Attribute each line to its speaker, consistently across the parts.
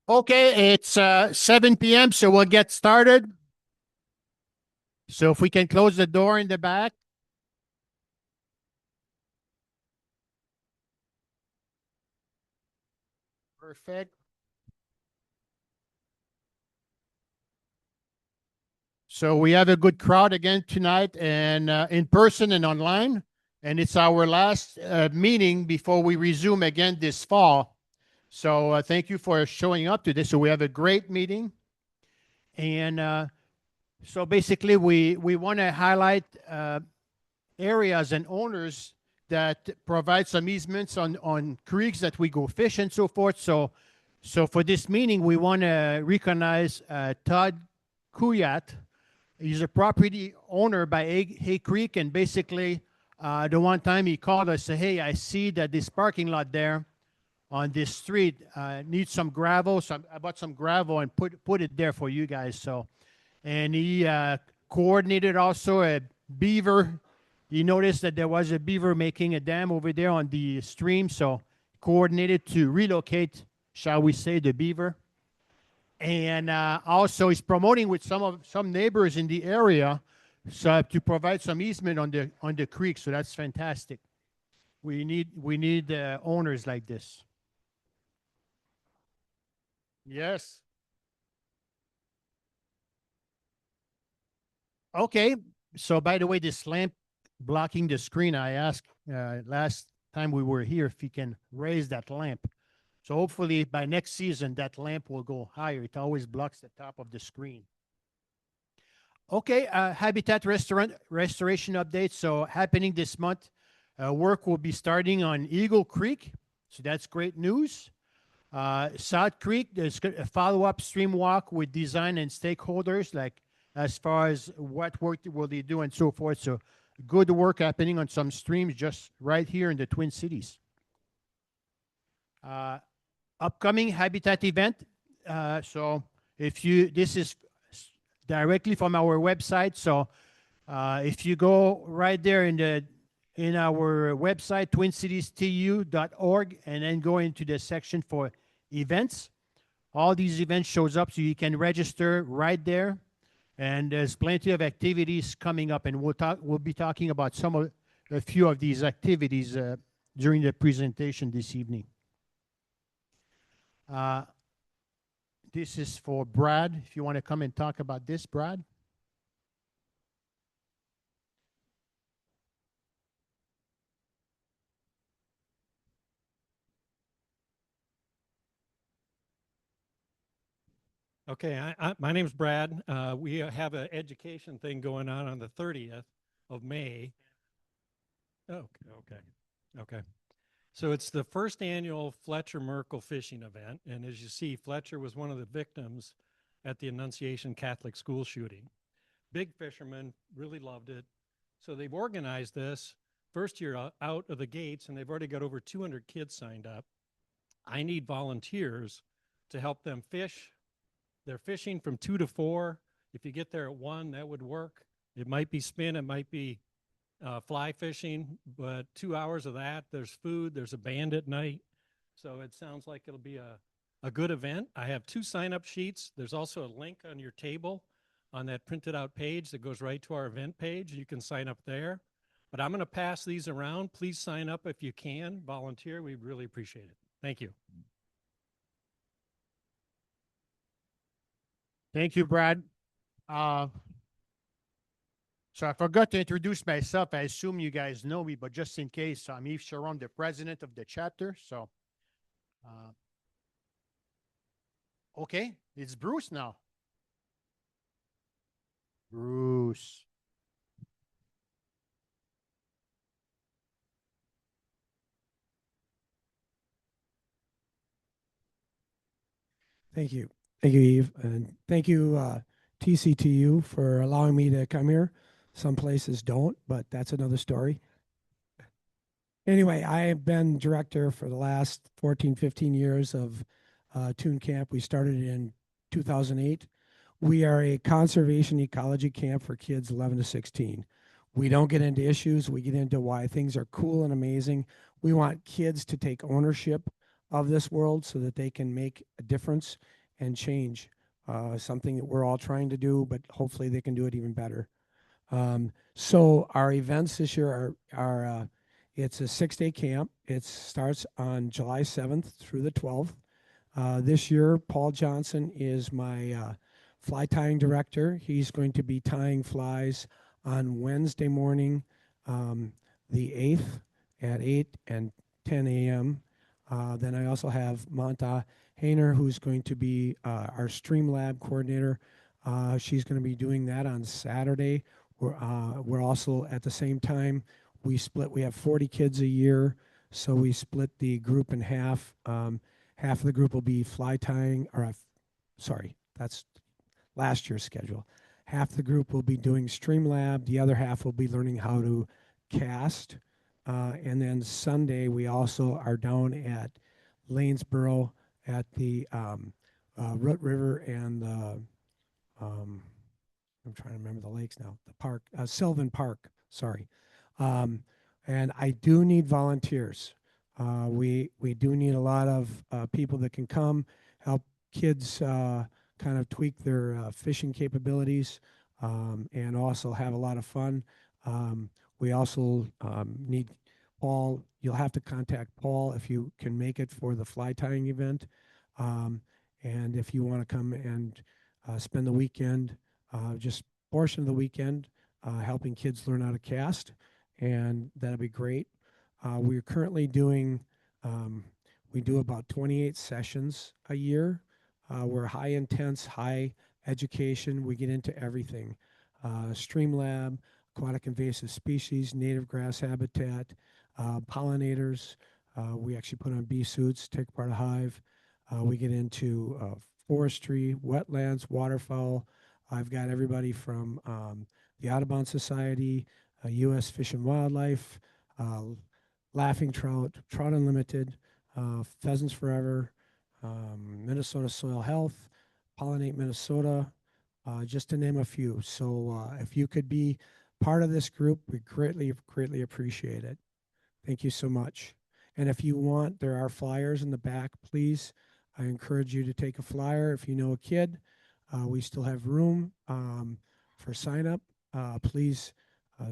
Speaker 1: Okay, it's 7 p.m., so we'll get started. So if we can close the door in the back. Perfect. So we have a good crowd again tonight, and in person and online. And it's our last meeting before we resume again this fall. So thank you for showing up to this. So we have a great meeting. And so basically, we want to highlight areas and owners that provide some easements on creeks that we go fish and so forth. So for this meeting, we want to recognize Todd Kuyat. He's a property owner by Hay Creek, and basically, the one time he called us, said, "Hey, I see that this parking lot there on this street needs some gravel. So I bought some gravel and put it there for you guys." So, and he coordinated also a beaver. You noticed that there was a beaver making a dam over there on the stream, so coordinated to relocate, shall we say, the beaver. And also, he's promoting with some neighbors in the area, so to provide some easement on the creek. So that's fantastic. We need owners like this. Yes. Okay. So by the way, this lamp blocking the screen, I asked last time we were here if you can raise that lamp. So hopefully by next season, that lamp will go higher. It always blocks the top of the screen. Okay, habitat restoration update. So happening this month, work will be starting on Eagle Creek. So that's great news. South Creek, there's a follow-up stream walk with design and stakeholders, like as far as what work will they do and so forth. So good work happening on some streams just right here in the Twin Cities. Upcoming habitat event. So this is directly from our website. So if you go right there in our website, twincitiestU.org, and then go into the section for events, all these events shows up, so you can register right there. And there's plenty of activities coming up, and we'll be talking about a few of these activities during the presentation this evening. This is for Brad. If you want to come and talk about this, Brad.
Speaker 2: Okay, my name's Brad. We have an education thing going on the 30th of May. Okay. So it's the first annual Fletcher Merkel fishing event. And as you see, Fletcher was one of the victims at the Annunciation Catholic School shooting. Big fishermen, really loved it. So they've organized this first year out of the gates, and they've already got over 200 kids signed up. I need volunteers to help them fish. They're fishing from 2 to 4. If you get there at 1, that would work. It might be spin, it might be fly fishing, but 2 hours of that. There's food, there's a band at night. So it sounds like it'll be a good event. I have 2 sign-up sheets. There's also a link on your table on that printed out page that goes right to our event page. You can sign up there. But I'm going to pass these around. Please sign up if you can. Volunteer. We really appreciate it. Thank you.
Speaker 1: Thank you, Brad. So I forgot to introduce myself. I assume you guys know me, but just in case, I'm Yves Sharon, the president of the chapter. So, okay, it's Bruce now. Bruce.
Speaker 3: Thank you. Thank you, Eve. And thank you, TCTU, for allowing me to come here. Some places don't, but that's another story. Anyway, I have been director for the last 14, 15 years of Tune Camp. We started in 2008. We are a conservation ecology camp for kids 11 to 16. We don't get into issues. We get into why things are cool and amazing. We want kids to take ownership of this world so that they can make a difference and change. Something that we're all trying to do, but hopefully they can do it even better. So our events this year are it's a 6-day camp. It starts on July 7th through the 12th. This year, Paul Johnson is my fly tying director. He's going to be tying flies on Wednesday morning, the 8th at 8 and 10 a.m. Then I also have Manta Hayner, who's going to be our Streamlab coordinator. She's going to be doing that on Saturday. We're also at the same time, we have 40 kids a year, so we split the group in half. Half of the group will be fly tying, sorry, that's last year's schedule. Half the group will be doing Streamlab. The other half will be learning how to cast. And then Sunday, we also are down at Lanesboro at the Root River and I'm trying to remember the lakes now. The park, Sylvan Park. Sorry, and I do need volunteers. We do need a lot of people that can come help kids kind of tweak their fishing capabilities and also have a lot of fun. We also need Paul. You'll have to contact Paul if you can make it for the fly tying event, and if you want to come and spend the weekend, just portion of the weekend, helping kids learn how to cast, and that'll be great. We're currently doing, we do about 28 sessions a year. We're high intense, high education. We get into everything. Streamlab, aquatic invasive species, native grass habitat, pollinators. We actually put on bee suits, take apart a hive. We get into forestry, wetlands, waterfowl. I've got everybody from the Audubon Society, U.S. Fish and Wildlife, Laughing Trout, Trout Unlimited, Pheasants Forever, Minnesota Soil Health, Pollinate Minnesota, just to name a few. So if you could be part of this group, we greatly, greatly appreciate it. Thank you so much. And if you want, there are flyers in the back, please. I encourage you to take a flyer. If you know a kid, we still have room for sign up. Please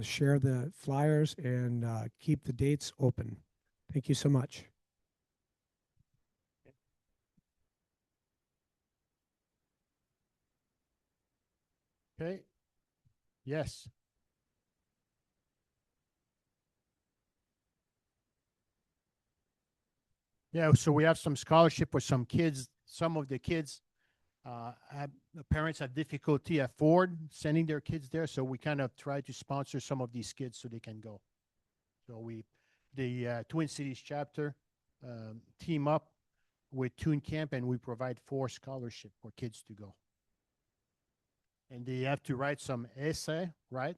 Speaker 3: share the flyers and keep the dates open. Thank you so much.
Speaker 1: Okay. Yes. Yeah, so we have some scholarship for some kids. Some of the kids the parents have difficulty afford sending their kids there, so we kind of try to sponsor some of these kids so they can go. So the Twin Cities chapter team up with Toon Camp, and we provide 4 scholarships for kids to go. And they have to write some essay, right?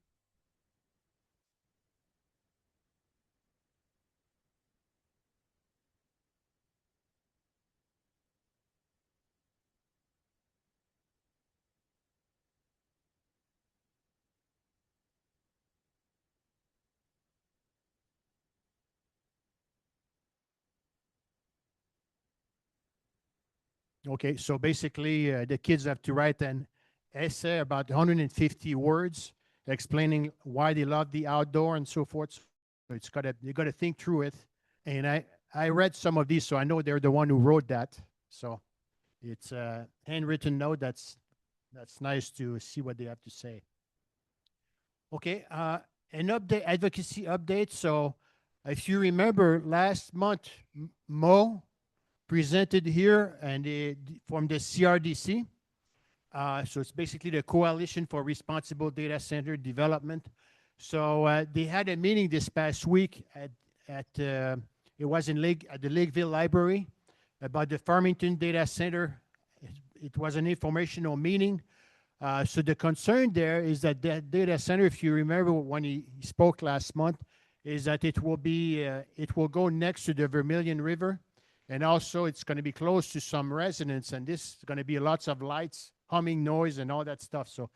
Speaker 1: Okay, so basically the kids have to write an essay about 150 words explaining why they love the outdoor and so forth. So you gotta think through it. And I read some of these, so I know they're the one who wrote that. So it's a handwritten note. That's nice to see what they have to say. Okay, an update, advocacy update. So if you remember last month, Mo presented here and from the CRDC. So it's basically the Coalition for Responsible Data Center Development. So they had a meeting this past week at it was at the Lakeville Library about the Farmington Data Center. It was an informational meeting. So the concern there is that that data center, if you remember when he spoke last month, is that it will go next to the Vermilion River. And also it's going to be close to some residents, and this is going to be lots of lights, humming noise, and all that stuff. So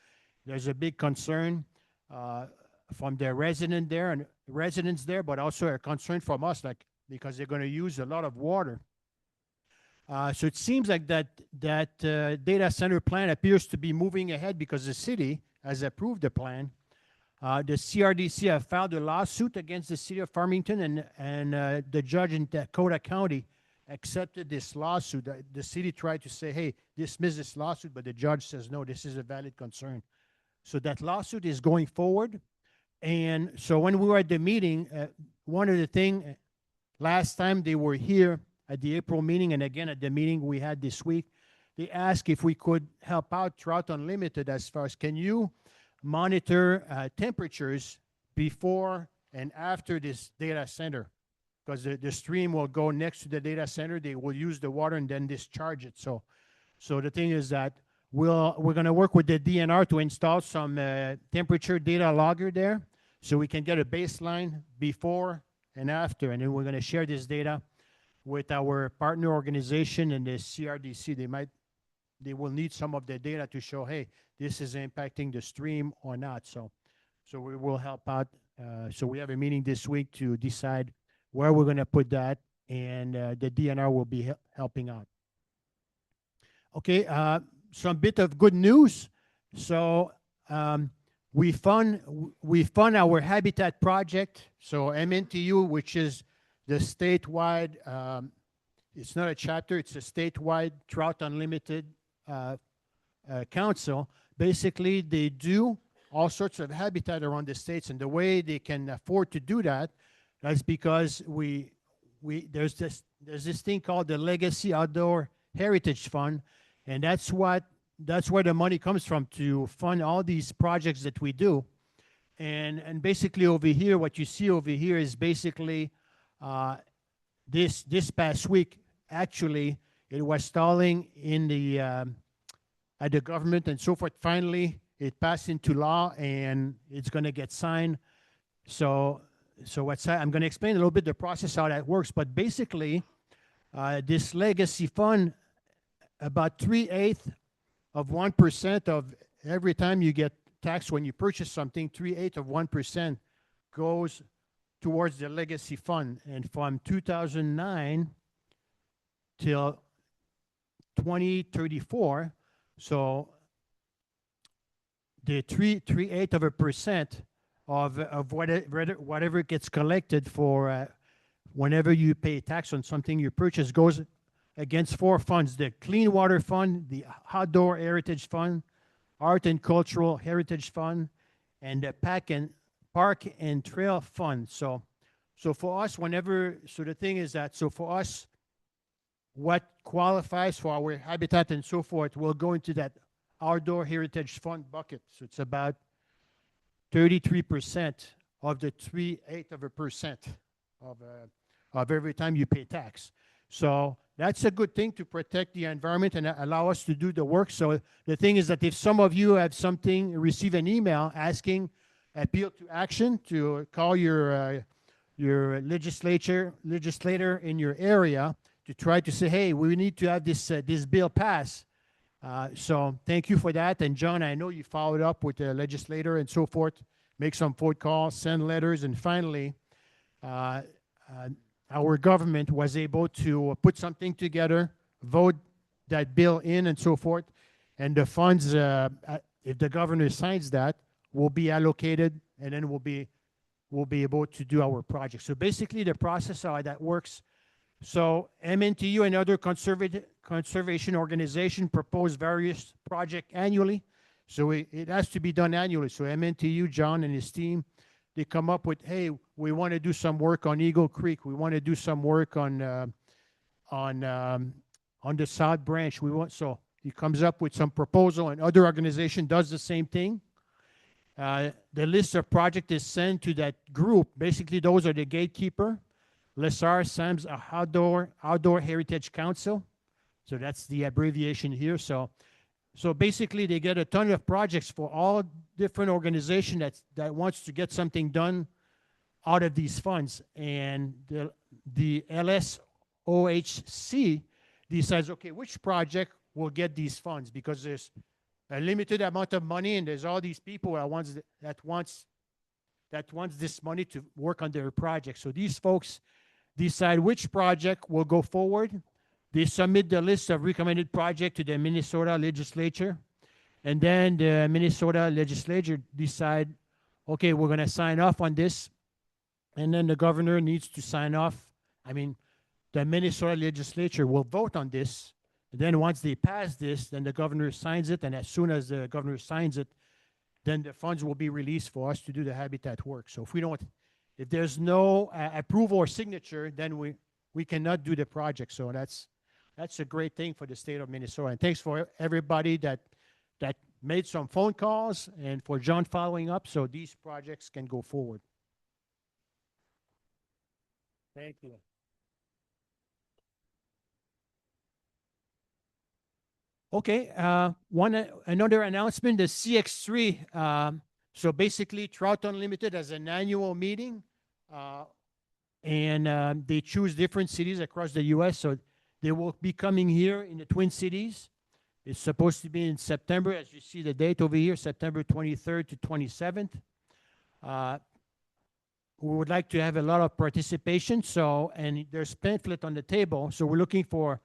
Speaker 1: there's a big concern from the residents there, but also a concern from us, like because they're going to use a lot of water. So it seems like that data center plan appears to be moving ahead because the city has approved the plan. The CRDC have filed a lawsuit against the city of Farmington, and the judge in Dakota County accepted this lawsuit. The city tried to say, hey, dismiss this lawsuit, but the judge says, no, this is a valid concern. So that lawsuit is going forward. And so when we were at the meeting, one of the things, last time they were here at the April meeting, and again at the meeting we had this week, they asked if we could help out Trout Unlimited as far as, can you monitor temperatures before and after this data center? Because the stream will go next to the data center, they will use the water and then discharge it. So the thing is that we're going to work with the DNR to install some temperature data logger there, so we can get a baseline before and after, and then we're going to share this data with our partner organization and the CRDC. They will need some of the data to show, hey, this is impacting the stream or not. So we will help out. So we have a meeting this week to decide where we're going to put that, and the DNR will be helping out. Okay, some bit of good news. So we fund our habitat project. So MNTU, which is the statewide, it's not a chapter, it's a statewide Trout Unlimited council. Basically, they do all sorts of habitat around the states, and the way they can afford to do that is because there's this thing called the Legacy Outdoor Heritage Fund, and that's where the money comes from to fund all these projects that we do. And basically over here, what you see over here is basically this past week, actually, it was stalling in the at the government and so forth. Finally, it passed into law and it's going to get signed. So I'm going to explain a little bit the process, how that works. But basically, this legacy fund, about 3/8 of 1% of every time you get taxed when you purchase something, 3/8 of 1% goes towards the legacy fund. And from 2009 till 2034, so the 3/8 of a percent of whatever gets collected for whenever you pay tax on something you purchase goes against 4 funds: the Clean Water Fund, the Outdoor Heritage Fund, Art and Cultural Heritage Fund, and the Park and Trail Fund. So for us, the thing is that, so for us, what qualifies for our habitat and so forth will go into that Outdoor Heritage Fund bucket. So it's about 33% of the 3/8 of a percent of every time you pay tax. So that's a good thing to protect the environment and allow us to do the work. So the thing is that if some of you have receive an email asking appeal to action, to call your legislator in your area to try to say, hey, we need to have this bill passed. So thank you for that. And John, I know you followed up with the legislator and so forth, make some phone calls, send letters, and finally, our government was able to put something together, vote that bill in and so forth, and the funds, if the governor signs that, will be allocated, and then we'll be able to do our project. So basically the process how that works. So MNTU and other conservation organizations propose various projects annually. So it has to be done annually. So MNTU, John and his team, they come up with, hey, we want to do some work on Eagle Creek. We want to do some work on the South Branch. So he comes up with some proposal, and other organization does the same thing. The list of projects is sent to that group. Basically, those are the gatekeeper. LESAR, SAM's Outdoor Heritage Council. So that's the abbreviation here. So basically, they get a ton of projects for all different organizations that wants to get something done out of these funds. And the LSOHC decides, okay, which project will get these funds, because there's a limited amount of money, and there's all these people that wants this money to work on their project. So these folks decide which project will go forward. They submit the list of recommended project to the Minnesota legislature. And then the Minnesota legislature decide, okay, we're going to sign off on this. And then the governor needs to sign off. I mean, the Minnesota legislature will vote on this. And then once they pass this, then the governor signs it. And as soon as the governor signs it, then the funds will be released for us to do the habitat work. So if there's no approval or signature, then we cannot do the project. So that's a great thing for the state of Minnesota. And thanks for everybody that made some phone calls and for John following up so these projects can go forward. Thank you. Okay, another announcement, the CX3. So basically, Trout Unlimited has an annual meeting, and they choose different cities across the U.S. So they will be coming here in the Twin Cities. It's supposed to be in September, as you see the date over here, September 23rd to 27th. We would like to have a lot of participation. And there's pamphlet on the table. So we're looking for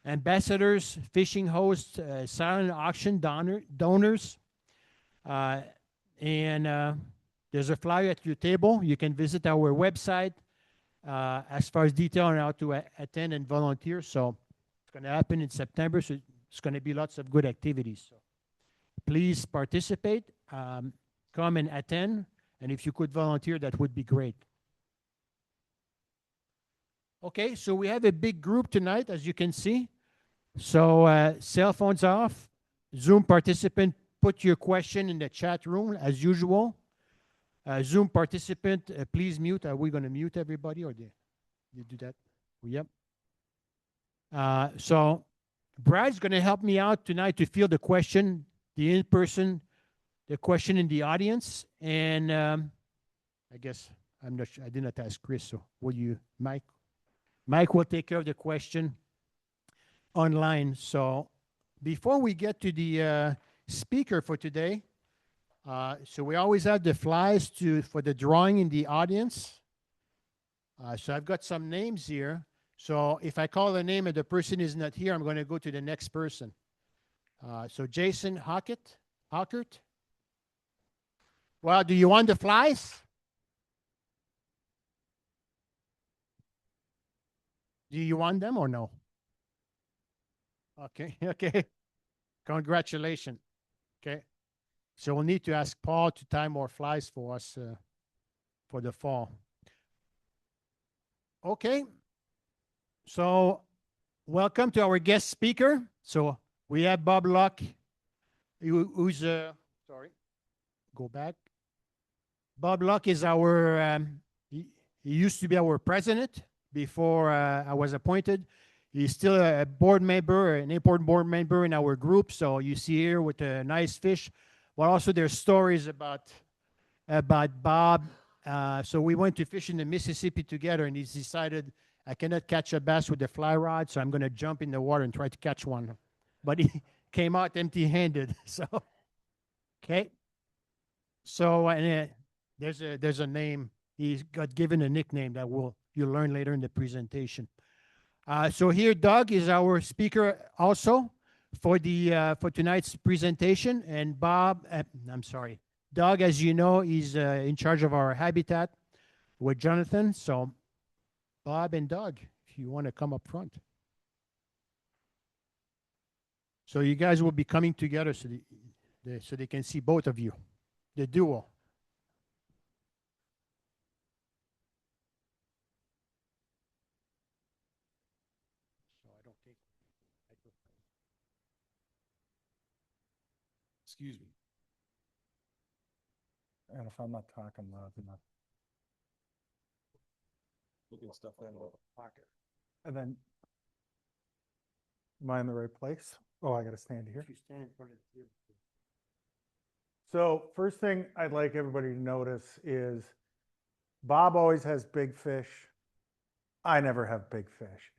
Speaker 1: ambassadors, fishing hosts, silent auction donors. And there's a flyer at your table. You can visit our website as far as detail on how to attend and volunteer. So it's going to happen in September. So it's going to be lots of good activities. So please participate, come and attend. And if you could volunteer, that would be great. Okay, so we have a big group tonight, as you can see. So cell phones off. Zoom participant, put your question in the chat room as usual. Zoom participant, please mute. Are we going to mute everybody or do you do that? Yep. So Brad's going to help me out tonight to field the question, the in-person, the question in the audience. And I guess I'm not sure. I did not ask Chris, so will you, Mike? Mike will take care of the question online. So before we get to the speaker for today, so we always have the flyers for the drawing in the audience. So I've got some names here. So if I call a name and the person is not here, I'm going to go to the next person. So Jason Hockert. Well, do you want the flies? Do you want them or no? Okay, okay. Congratulations. Okay. So we'll need to ask Paul to tie more flies for us for the fall. Okay. So welcome to our guest speaker. So we have Bob Luck, who's, sorry, go back. Bob Luck is our, he used to be our president before I was appointed. He's still a board member, an important board member in our group. So you see here with a nice fish. But also there's stories about Bob. So we went to fish in the Mississippi together, and he's decided I cannot catch a bass with the fly rod, so I'm going to jump in the water and try to catch one. But he came out empty-handed. So, okay. So there's a name. He got given a nickname that you'll learn later in the presentation. So here, Doug is our speaker also for tonight's presentation, and Doug, as you know, is in charge of our habitat with Jonathan. So Bob and Doug, if you want to come up front. So you guys will be coming together so they can see both of you, the duo.
Speaker 4: Excuse me. And if I'm not talking loud enough. Looking stuff in the pocket. And then, am I in the right place? Oh, I got to stand here.
Speaker 1: If you stand in front of the table.
Speaker 4: So first thing I'd like everybody to notice is Bob always has big fish. I never have big fish.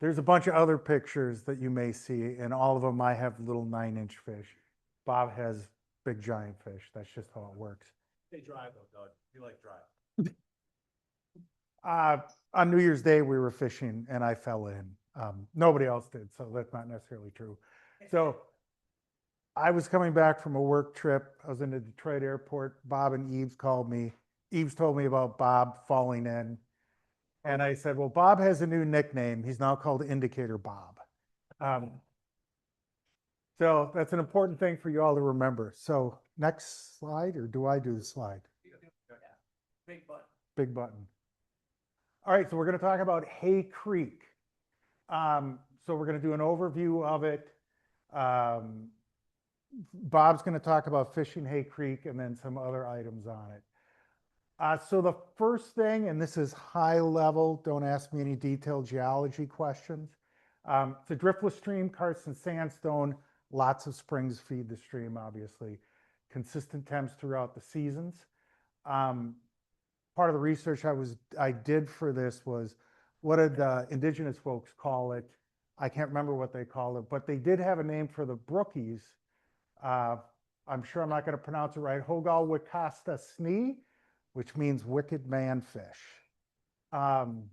Speaker 4: There's a bunch of other pictures that you may see, and all of them I have little 9-inch fish. Bob has big giant fish. That's just how it works.
Speaker 5: Stay dry though, Doug. You like dry.
Speaker 4: On New Year's Day, we were fishing and I fell in. Nobody else did, so that's not necessarily true. So I was coming back from a work trip. I was in the Detroit airport. Bob and Eves called me. Eves told me about Bob falling in. And I said, well, Bob has a new nickname. He's now called Indicator Bob. So that's an important thing for you all to remember. So next slide, or do I do the slide?
Speaker 5: Big button.
Speaker 4: Big button. All right, so we're going to talk about Hay Creek. So we're going to do an overview of it. Bob's going to talk about fishing Hay Creek and then some other items on it. So the first thing, and this is high level, don't ask me any detailed geology questions. It's a driftless stream, karst and sandstone. Lots of springs feed the stream, obviously. Consistent temps throughout the seasons. Part of the research I did for this was, what did indigenous folks call it? I can't remember what they call it, but they did have a name for the brookies. I'm sure I'm not going to pronounce it right. Hogal Wikasta Snee, which means wicked man fish. And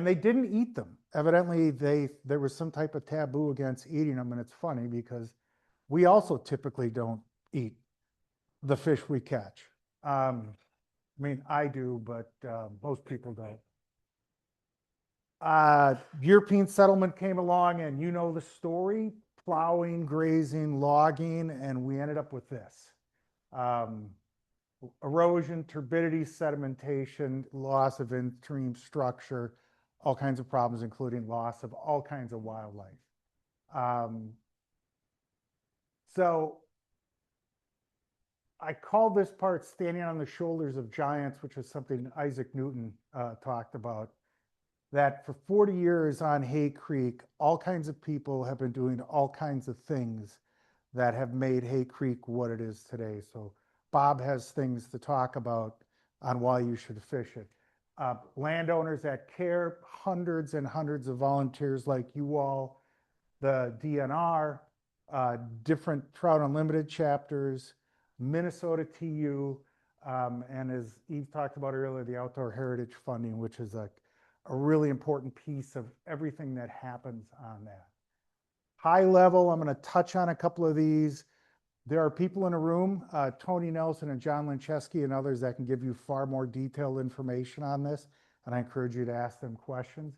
Speaker 4: they didn't eat them. Evidently, there was some type of taboo against eating them. And it's funny because we also typically don't eat the fish we catch. I mean, I do, but most people don't. European settlement came along, and you know the story: plowing, grazing, logging, and we ended up with this. Erosion, turbidity, sedimentation, loss of in-stream structure, all kinds of problems, including loss of all kinds of wildlife. So I call this part standing on the shoulders of giants, which is something Isaac Newton talked about. That for 40 years on Hay Creek, all kinds of people have been doing all kinds of things that have made Hay Creek what it is today. So Bob has things to talk about on why you should fish it. Landowners that care, hundreds and hundreds of volunteers like you all, the DNR, different Trout Unlimited chapters, Minnesota TU, and as Eve talked about earlier, the Outdoor Heritage Funding, which is a really important piece of everything that happens on that. High level, I'm going to touch on a couple of these. There are people in a room, Tony Nelson and John Lincheski and others, that can give you far more detailed information on this, and I encourage you to ask them questions.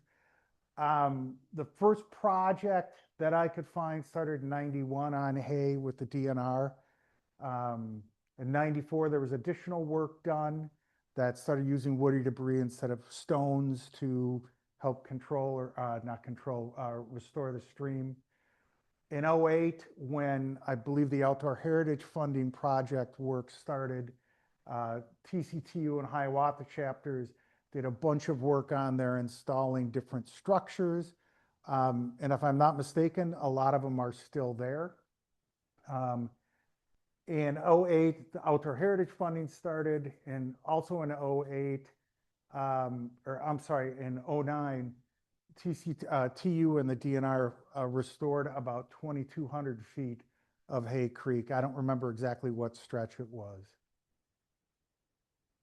Speaker 4: The first project that I could find started in '91 on hay with the DNR. In '94, there was additional work done that started using woody debris instead of stones to help control, or not control, restore the stream. In '08, when I believe the Outdoor Heritage Funding Project work started, TCTU and Hiawatha chapters did a bunch of work on there installing different structures. And if I'm not mistaken, a lot of them are still there. In '08, the Outdoor Heritage Funding started, and also in '08, or I'm sorry, in '09, TU and the DNR restored about 2,200 feet of Hay Creek. I don't remember exactly what stretch it was.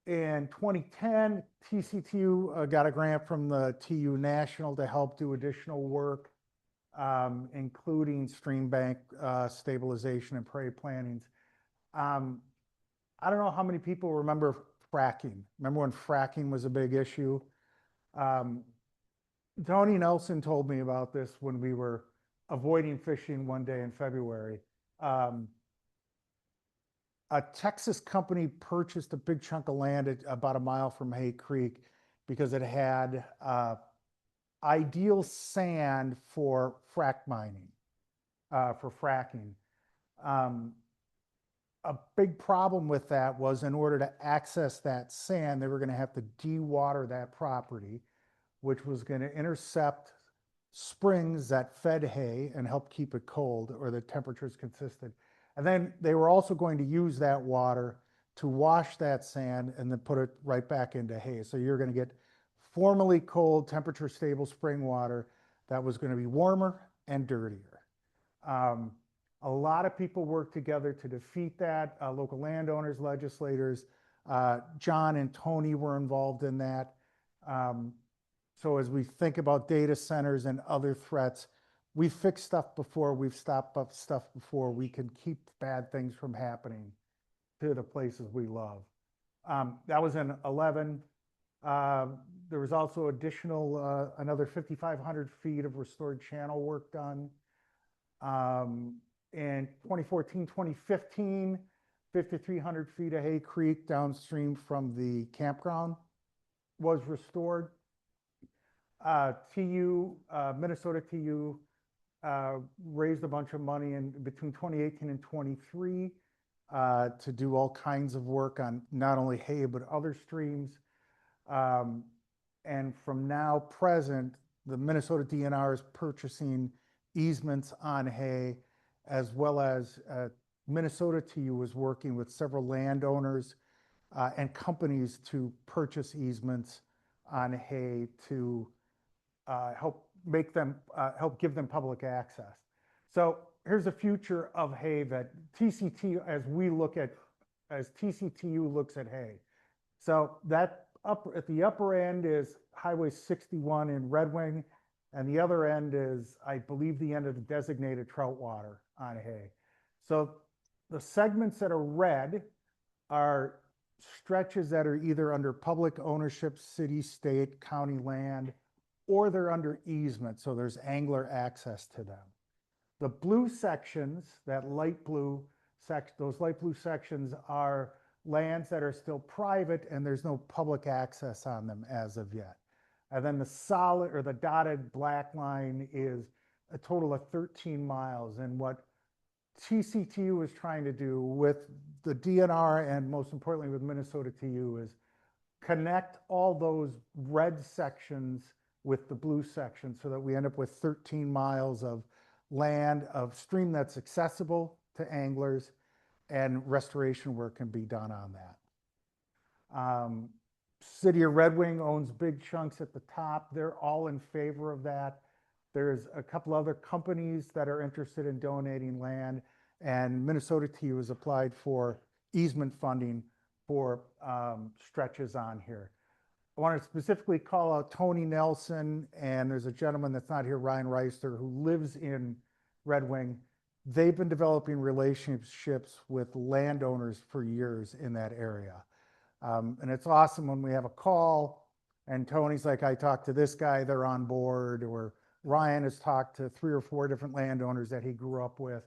Speaker 4: In 2010, TCTU got a grant from the TU National to help do additional work, including stream bank stabilization and prairie plantings. I don't know how many people remember fracking. Remember when fracking was a big issue? Tony Nelson told me about this when we were avoiding fishing one day in February. A Texas company purchased a big chunk of land at about a mile from Hay Creek because it had ideal sand for frack mining, for fracking. A big problem with that was, in order to access that sand, they were going to have to dewater that property, which was going to intercept springs that fed hay and help keep it cold, or the temperatures consistent. And then they were also going to use that water to wash that sand and then put it right back into hay. So you're going to get formally cold, temperature stable spring water that was going to be warmer and dirtier. A lot of people worked together to defeat that. Local landowners, legislators, John and Tony were involved in that. So as we think about data centers and other threats, we've fixed stuff before, we've stopped up stuff before, we can keep bad things from happening to the places we love. That was in 11. There was also additional, another 5,500 feet of restored channel work done. In 2014, 2015, 5,300 feet of Hay Creek downstream from the campground was restored. Minnesota TU raised a bunch of money in between 2018 and 23 to do all kinds of work on not only Hay, but other streams. And from now present, the Minnesota DNR is purchasing easements on Hay, as well as Minnesota TU is working with several landowners and companies to purchase easements on Hay to help give them public access. So here's the future of Hay that TCTU, as TCTU looks at Hay. So that at the upper end is Highway 61 in Red Wing, and the other end is, I believe, the end of the designated trout water on Hay. So the segments that are red are stretches that are either under public ownership, city, state, county land, or they're under easement, so there's angler access to them. The blue sections, those light blue sections are lands that are still private and there's no public access on them as of yet. And then the solid or the dotted black line is a total of 13 miles. And what TCTU is trying to do with the DNR and most importantly with Minnesota TU is connect all those red sections with the blue section so that we end up with 13 miles of land, of stream that's accessible to anglers, and restoration work can be done on that. City of Red Wing owns big chunks at the top. They're all in favor of that. There's a couple other companies that are interested in donating land, and Minnesota TU has applied for easement funding for stretches on here. I want to specifically call out Tony Nelson, and there's a gentleman that's not here, Ryan Reister, who lives in Red Wing. They've been developing relationships with landowners for years in that area. And it's awesome when we have a call and Tony's like, I talked to this guy, they're on board, or Ryan has talked to 3 or 4 different landowners that he grew up with.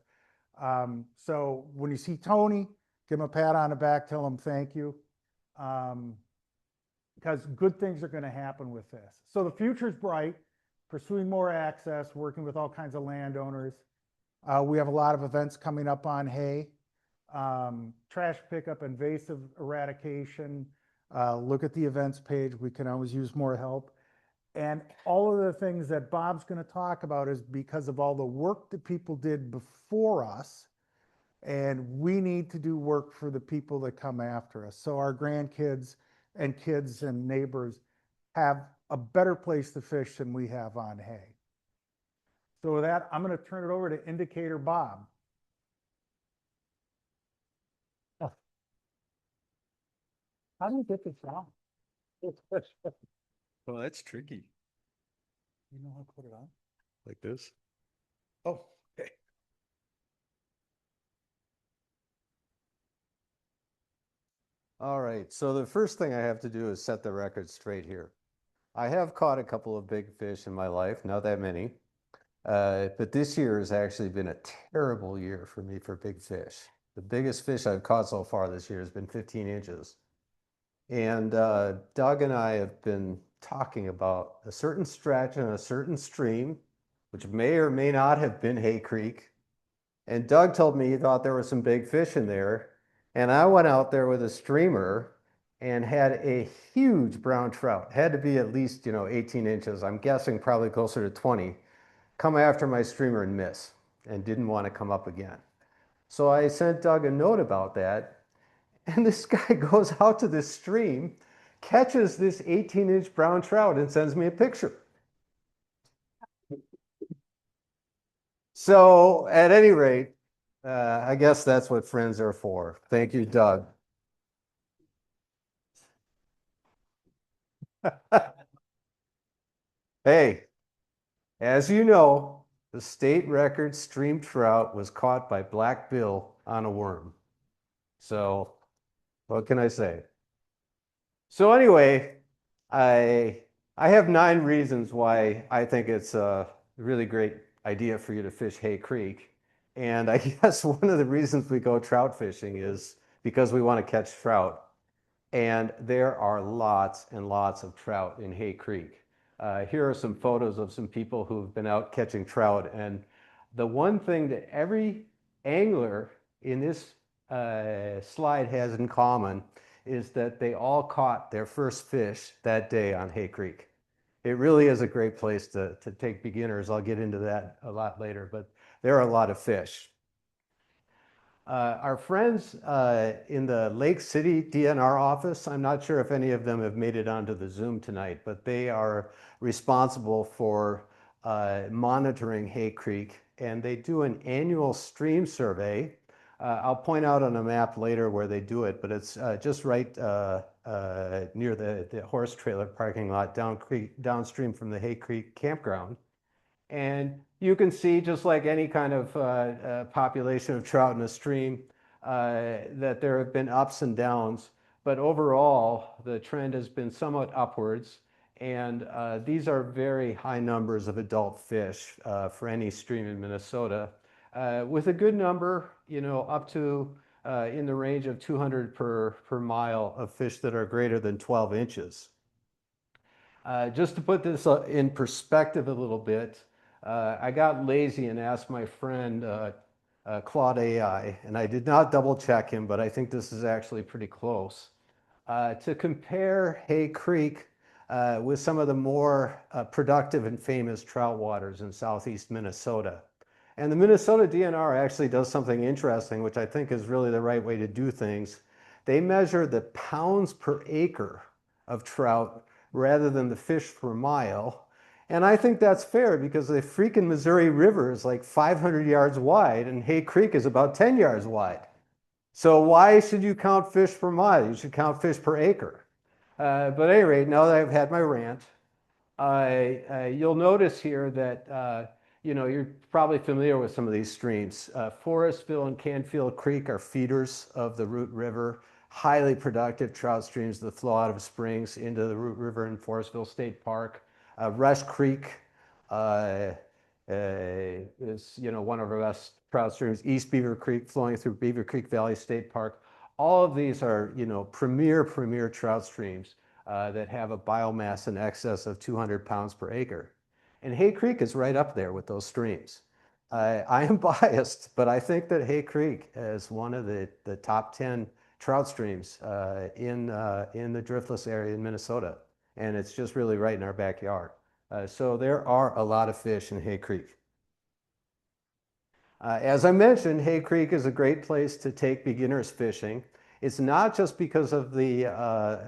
Speaker 4: So when you see Tony, give him a pat on the back, tell him thank you. Because good things are going to happen with this. So the future's bright, pursuing more access, working with all kinds of landowners. We have a lot of events coming up on Hay. Trash pickup, invasive eradication. Look at the events page. We can always use more help. And all of the things that Bob's going to talk about is because of all the work that people did before us. And we need to do work for the people that come after us. So our grandkids and kids and neighbors have a better place to fish than we have on Hay. So with that, I'm going to turn it over to Indicator Bob.
Speaker 5: How do you get this on?
Speaker 6: Well, that's tricky.
Speaker 4: You know how to put it on?
Speaker 6: Like this?
Speaker 4: Oh, okay.
Speaker 6: All right, so the first thing I have to do is set the record straight here. I have caught a couple of big fish in my life, not that many, but this year has actually been a terrible year for me for big fish. The biggest fish I've caught so far this year has been 15 inches. And Doug and I have been talking about a certain stretch and a certain stream, which may or may not have been Hay Creek. And Doug told me he thought there were some big fish in there. And I went out there with a streamer and had a huge brown trout. Had to be at least, 18 inches. I'm guessing probably closer to 20. Come after my streamer and miss, and didn't want to come up again. So I sent Doug a note about that. And this guy goes out to this stream, catches this 18-inch brown trout and sends me a picture. So at any rate, I guess that's what friends are for. Thank you, Doug. Hey, as you know, the state record stream trout was caught by Black Bill on a worm. So what can I say? So anyway, I have 9 reasons why I think it's a really great idea for you to fish Hay Creek. And I guess one of the reasons we go trout fishing is because we want to catch trout. And there are lots and lots of trout in Hay Creek. Here are some photos of some people who've been out catching trout. And the one thing that every angler in this slide has in common is that they all caught their first fish that day on Hay Creek. It really is a great place to take beginners. I'll get into that a lot later, but there are a lot of fish. Our friends in the Lake City DNR office, I'm not sure if any of them have made it onto the Zoom tonight, but they are responsible for monitoring Hay Creek, and they do an annual stream survey. I'll point out on a map later where they do it, but it's just right near the horse trailer parking lot downstream from the Hay Creek campground. And you can see, just like any kind of population of trout in a stream, that there have been ups and downs. But overall, the trend has been somewhat upwards. And these are very high numbers of adult fish for any stream in Minnesota, with a good number, up to in the range of 200 per mile of fish that are greater than 12 inches. Just to put this in perspective a little bit, I got lazy and asked my friend Claude AI, and I did not double check him, but I think this is actually pretty close, to compare Hay Creek with some of the more productive and famous trout waters in southeast Minnesota. And the Minnesota DNR actually does something interesting, which I think is really the right way to do things. They measure the pounds per acre of trout rather than the fish per mile. And I think that's fair because the freaking Missouri River is like 500 yards wide and Hay Creek is about 10 yards wide. So why should you count fish per mile? You should count fish per acre. But at any rate, now that I've had my rant, you'll notice here that you're probably familiar with some of these streams. Forestville and Canfield Creek are feeders of the Root River, highly productive trout streams that flow out of springs into the Root River in Forestville State Park. Rush Creek is one of our best trout streams. East Beaver Creek flowing through Beaver Creek Valley State Park. All of these are premier trout streams that have a biomass in excess of 200 pounds per acre. And Hay Creek is right up there with those streams. I am biased, but I think that Hay Creek is one of the top 10 trout streams in the driftless area in Minnesota. And it's just really right in our backyard. So there are a lot of fish in Hay Creek. As I mentioned, Hay Creek is a great place to take beginners fishing. It's not just because of the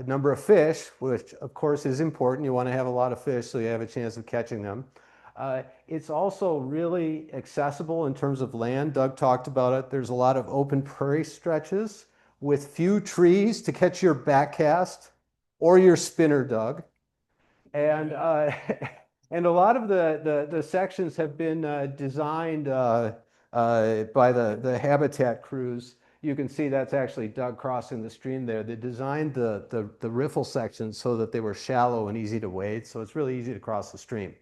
Speaker 6: number of fish, which of course is important. You want to have a lot of fish so you have a chance of catching them. It's also really accessible in terms of land. Doug talked about it. There's a lot of open prairie stretches with few trees to catch your backcast or your spinner, Doug. And and a lot of the sections have been designed by the habitat crews. You can see that's actually Doug crossing the stream there. They designed the riffle sections so that they were shallow and easy to wade, so it's really easy to cross the stream.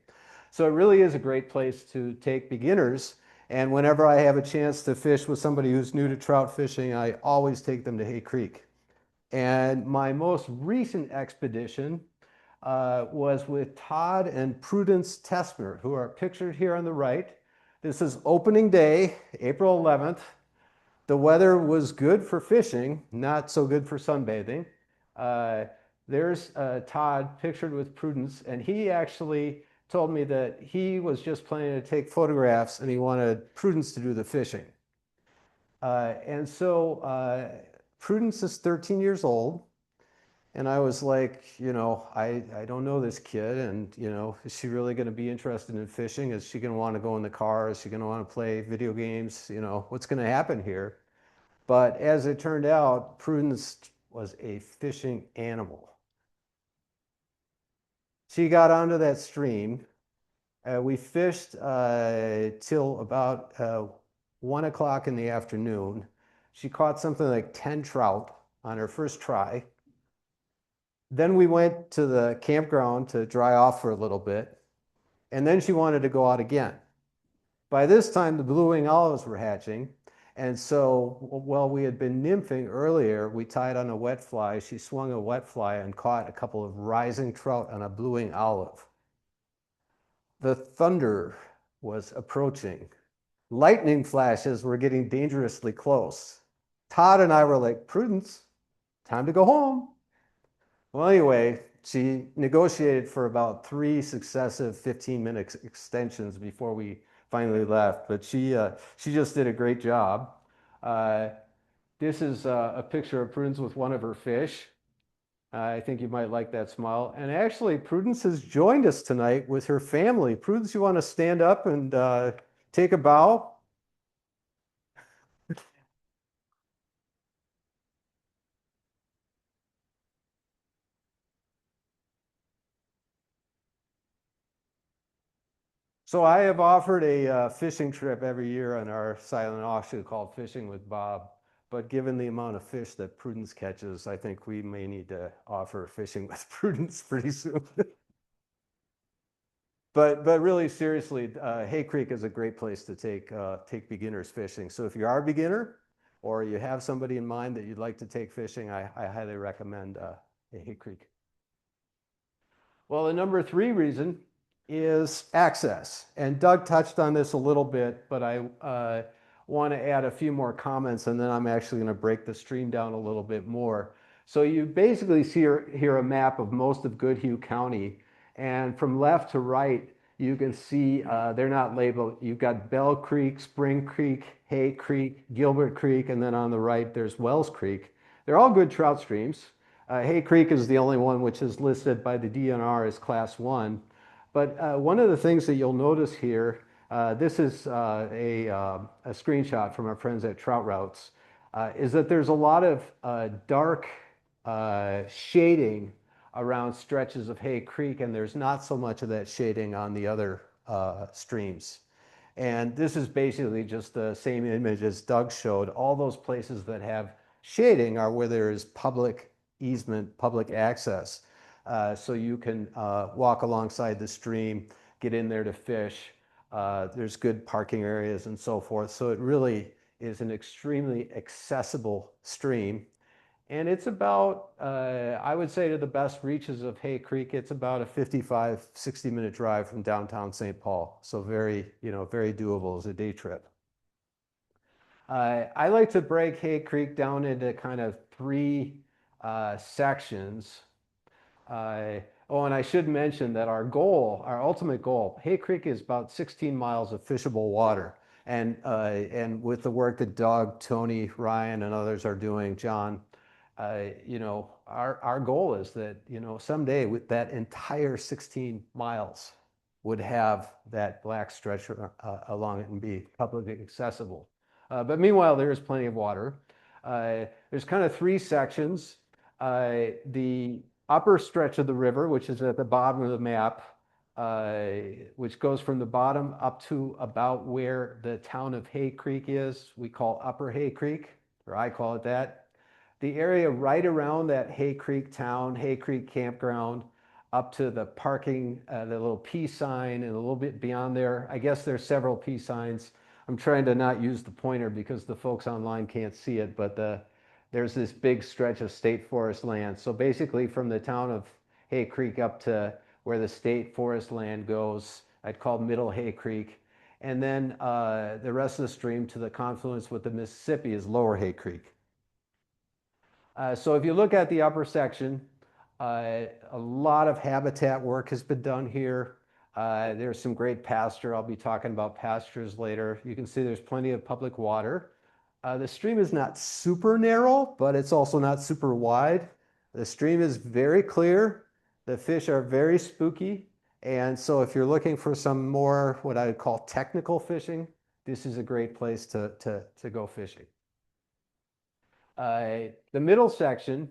Speaker 6: So it really is a great place to take beginners. And whenever I have a chance to fish with somebody who's new to trout fishing, I always take them to Hay Creek. And my most recent expedition was with Todd and Prudence Tessmer, who are pictured here on the right. This is opening day, April 11th. The weather was good for fishing, not so good for sunbathing. There's Todd pictured with Prudence, and he actually told me that he was just planning to take photographs and he wanted Prudence to do the fishing. And so Prudence is 13 years old. And I was like, I don't know this kid. And, is she really going to be interested in fishing? Is she going to want to go in the car? Is she going to want to play video games? What's going to happen here? But as it turned out, Prudence was a fishing animal. She got onto that stream. We fished till about 1 o'clock in the afternoon. She caught something like 10 trout on her first try. Then we went to the campground to dry off for a little bit. And then she wanted to go out again. By this time, the blue-wing olives were hatching. And so while we had been nymphing earlier, we tied on a wet fly. She swung a wet fly and caught a couple of rising trout on a blue-wing olive. The thunder was approaching. Lightning flashes were getting dangerously close. Todd and I were like, Prudence, time to go home. Well, anyway, she negotiated for about 3 successive 15-minute extensions before we finally left, but she just did a great job. This is a picture of Prudence with one of her fish. I think you might like that smile. And actually, Prudence has joined us tonight with her family. Prudence, you want to stand up and take a bow? So I have offered a fishing trip every year on our silent auction called Fishing with Bob. But given the amount of fish that Prudence catches, I think we may need to offer fishing with Prudence pretty soon. But really seriously, Hay Creek is a great place to take beginners fishing. So if you are a beginner or you have somebody in mind that you'd like to take fishing, I highly recommend Hay Creek. Well, the number 3 reason is access. And Doug touched on this a little bit, but I want to add a few more comments, and then I'm actually going to break the stream down a little bit more. So you basically see here a map of most of Goodhue County, and from left to right, you can see they're not labeled. You've got Bell Creek, Spring Creek, Hay Creek, Gilbert Creek, and then on the right, there's Wells Creek. They're all good trout streams. Hay Creek is the only one which is listed by the DNR as Class 1. But one of the things that you'll notice here, this is a screenshot from our friends at Trout Routes, is that there's a lot of dark shading around stretches of Hay Creek, and there's not so much of that shading on the other streams. And this is basically just the same image as Doug showed. All those places that have shading are where there is public easement, public access. So you can walk alongside the stream, get in there to fish. There's good parking areas and so forth. So it really is an extremely accessible stream. And it's about, I would say to the best reaches of Hay Creek, it's about a 55, 60-minute drive from downtown St. Paul. So very, very doable as a day trip. I like to break Hay Creek down into kind of 3 sections. Oh, and I should mention that our ultimate goal, Hay Creek is about 16 miles of fishable water. And with the work that Doug, Tony, Ryan, and others are doing, John, our goal is that, someday with that entire 16 miles would have that black stretch along it and be publicly accessible. But meanwhile, there is plenty of water. There's kind of 3 sections. The upper stretch of the river, which is at the bottom of the map, which goes from the bottom up to about where the town of Hay Creek is, we call Upper Hay Creek, or I call it that. The area right around that Hay Creek town, Hay Creek campground, up to the parking, the little P sign, and a little bit beyond there. I guess there's several P signs. I'm trying to not use the pointer because the folks online can't see it, but there's this big stretch of state forest land. So basically from the town of Hay Creek up to where the state forest land goes, I'd call Middle Hay Creek. And then the rest of the stream to the confluence with the Mississippi is Lower Hay Creek. So if you look at the upper section, a lot of habitat work has been done here. There's some great pasture. I'll be talking about pastures later. You can see there's plenty of public water. The stream is not super narrow, but it's also not super wide. The stream is very clear. The fish are very spooky. And so if you're looking for some more what I would call technical fishing, this is a great place to go fishing. The middle section,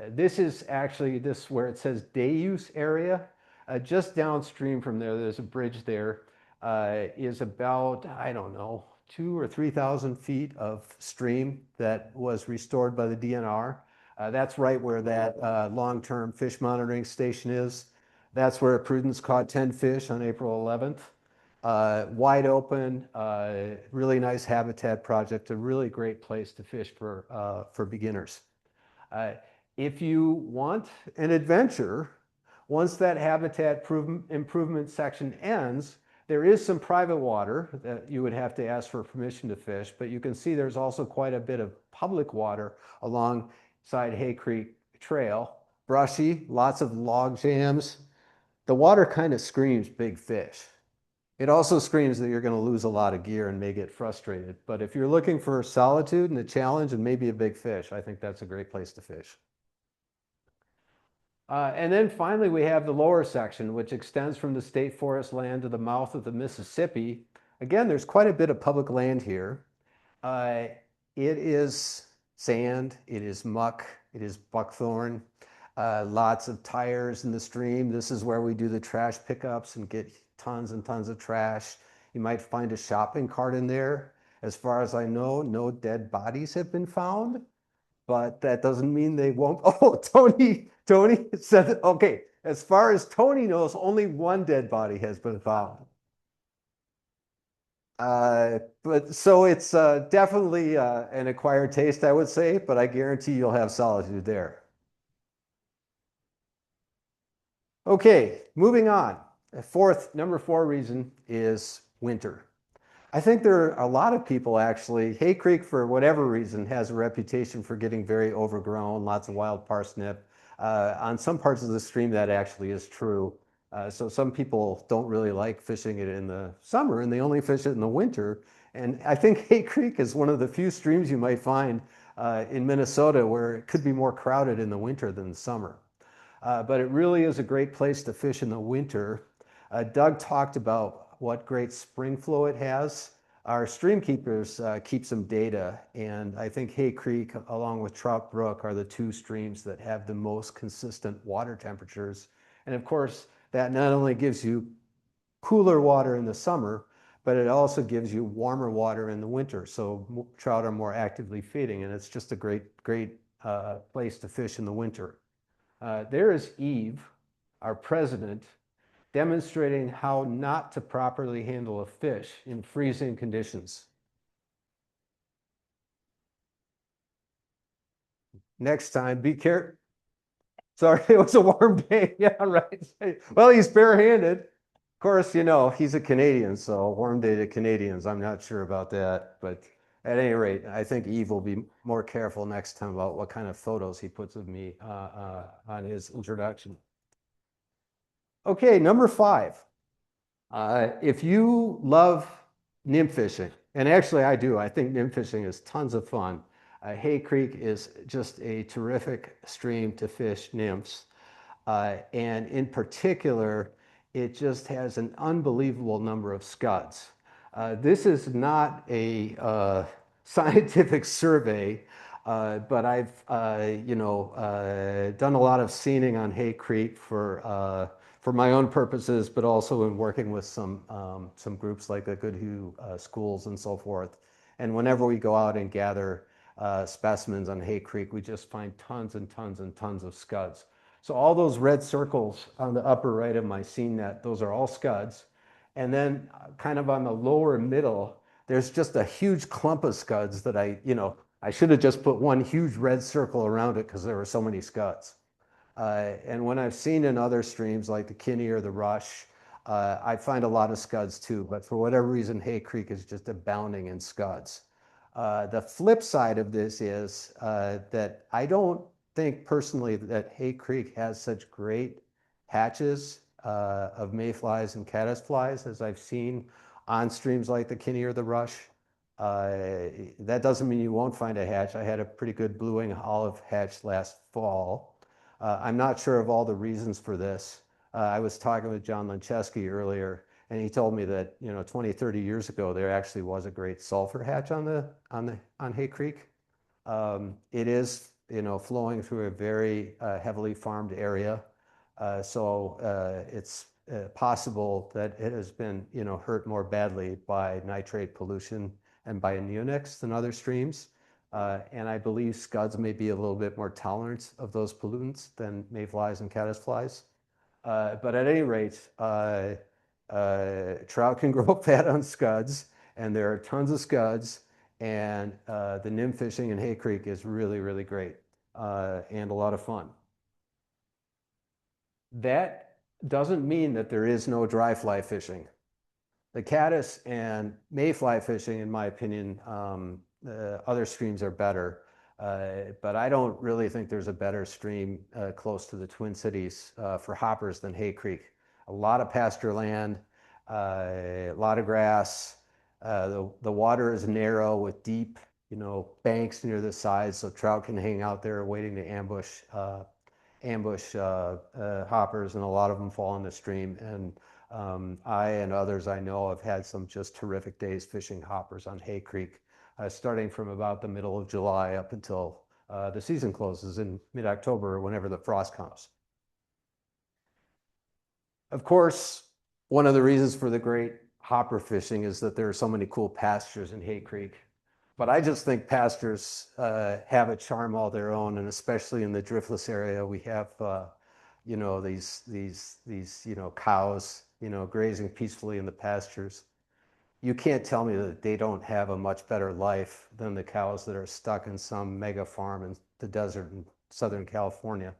Speaker 6: This is actually this where it says day use area. Just downstream from there, there's a bridge there, is about, I don't know, 2,000 or 3,000 feet of stream that was restored by the DNR. That's right where that long-term fish monitoring station is. That's where Prudence caught 10 fish on April 11th. Wide open, really nice habitat project, a really great place to fish for beginners. If you want an adventure, once that habitat improvement section ends, there is some private water that you would have to ask for permission to fish, but you can see there's also quite a bit of public water alongside Hay Creek Trail. Brushy, lots of log jams. The water kind of screams big fish. It also screams that you're going to lose a lot of gear and may get frustrated. But if you're looking for solitude and a challenge and maybe a big fish, I think that's a great place to fish. And then finally, we have the lower section, which extends from the state forest land to the mouth of the Mississippi. Again, there's quite a bit of public land here. It is sand, it is muck, it is buckthorn, lots of tires in the stream. This is where we do the trash pickups and get tons and tons of trash. You might find a shopping cart in there. As far as I know, no dead bodies have been found, but that doesn't mean they won't. Oh, Tony said, okay, as far as Tony knows, only one dead body has been found. But so it's definitely an acquired taste, I would say, but I guarantee you'll have solitude there. Okay, moving on. Number four reason is winter. I think there are a lot of people actually, Hay Creek for whatever reason has a reputation for getting very overgrown, lots of wild parsnip. On some parts of the stream that actually is true. So some people don't really like fishing it in the summer and they only fish it in the winter. And I think Hay Creek is one of the few streams you might find in Minnesota where it could be more crowded in the winter than the summer. But it really is a great place to fish in the winter. Doug talked about what great spring flow it has. Our stream keepers keep some data, and I think Hay Creek, along with Trout Brook, are the two streams that have the most consistent water temperatures. And of course, that not only gives you cooler water in the summer, but it also gives you warmer water in the winter. So trout are more actively feeding, and it's just a great place to fish in the winter. There is Eve, our president, demonstrating how not to properly handle a fish in freezing conditions. Next time, be careful. Sorry, it was a warm day. Yeah, right. Well, he's barehanded. Of course, you know, he's a Canadian, so warm day to Canadians. I'm not sure about that. But at any rate, I think Eve will be more careful next time about what kind of photos he puts of me on his introduction. Okay, number 5. If you love nymph fishing, and actually I do, I think nymph fishing is tons of fun. Hay Creek is just a terrific stream to fish nymphs. And in particular, it just has an unbelievable number of scuds. This is not a scientific survey, but I've done a lot of seining on Hay Creek for my own purposes, but also in working with some groups like the Goodhue schools and so forth. And whenever we go out and gather specimens on Hay Creek, we just find tons and tons and tons of scuds. So all those red circles on the upper right of my seine net, those are all scuds. And then kind of on the lower middle, there's just a huge clump of scuds that I should have just put one huge red circle around it because there were so many scuds. And when I've seen in other streams like the Kinney or the Rush, I find a lot of scuds too, but for whatever reason, Hay Creek is just abounding in scuds. The flip side of this is that I don't think personally that Hay Creek has such great hatches of mayflies and caddisflies as I've seen on streams like the Kinney or the Rush. That doesn't mean you won't find a hatch. I had a pretty good blue-wing olive hatch last fall. I'm not sure of all the reasons for this. I was talking with John Lancheski earlier, and he told me that 20, 30 years ago there actually was a great sulfur hatch on Hay Creek. It is flowing through a very heavily farmed area. So it's possible that it has been, hurt more badly by nitrate pollution and by neonics than other streams. And I believe scuds may be a little bit more tolerant of those pollutants than mayflies and caddisflies. But at any rate, trout can grow fat on scuds, and there are tons of scuds, and the nymph fishing in Hay Creek is really, really great and a lot of fun. That doesn't mean that there is no dry fly fishing. The caddis and mayfly fishing, in my opinion, other streams are better. But I don't really think there's a better stream close to the Twin Cities for hoppers than Hay Creek. A lot of pasture land, a lot of grass. The water is narrow with deep, banks near the sides, so trout can hang out there waiting to ambush hoppers, and a lot of them fall in the stream. And I and others I know have had some just terrific days fishing hoppers on Hay Creek, starting from about the middle of July up until the season closes in mid-October, whenever the frost comes. Of course, one of the reasons for the great hopper fishing is that there are so many cool pastures in Hay Creek. But I just think pastures have a charm all their own, and especially in the driftless area, we have these cows grazing peacefully in the pastures. You can't tell me that they don't have a much better life than the cows that are stuck in some mega farm in the desert in Southern California.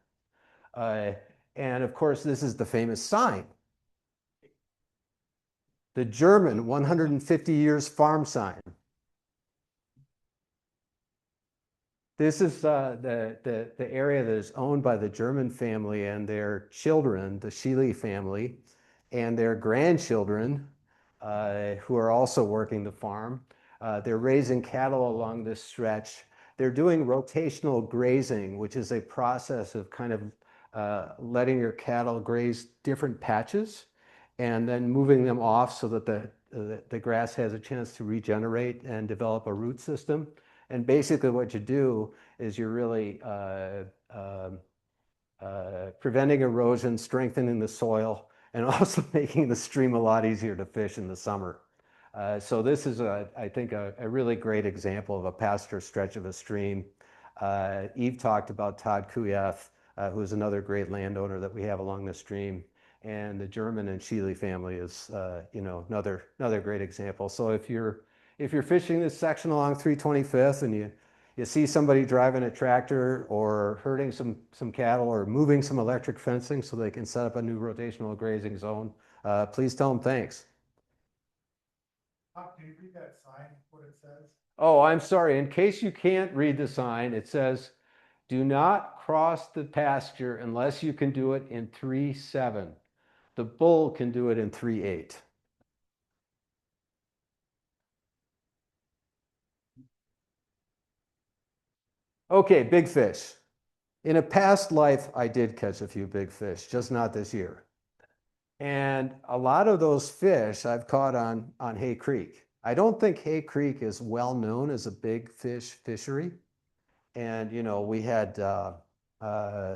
Speaker 6: And of course, this is the famous sign, the German 150 years farm sign. This is the area that is owned by the German family and their children, the Scheele family, and their grandchildren, who are also working the farm. They're raising cattle along this stretch. They're doing rotational grazing, which is a process of kind of letting your cattle graze different patches and then moving them off so that the grass has a chance to regenerate and develop a root system. And basically what you do is you're really preventing erosion, strengthening the soil, and also making the stream a lot easier to fish in the summer. So this is, I think, a really great example of a pasture stretch of a stream. Eve talked about Todd Kuyath, who is another great landowner that we have along the stream. And the German and Scheele family is, another great example. So if you're fishing this section along 325th and you see somebody driving a tractor or herding some cattle or moving some electric fencing so they can set up a new rotational grazing zone, please tell them thanks.
Speaker 4: Can you read that sign, what it says?
Speaker 6: Oh, I'm sorry. In case you can't read the sign, it says, "Do not cross the pasture unless you can do it in 3/7. The bull can do it in 3/8. Okay, big fish. In a past life, I did catch a few big fish, just not this year. And a lot of those fish I've caught on Hay Creek. I don't think Hay Creek is well known as a big fish fishery. And, we had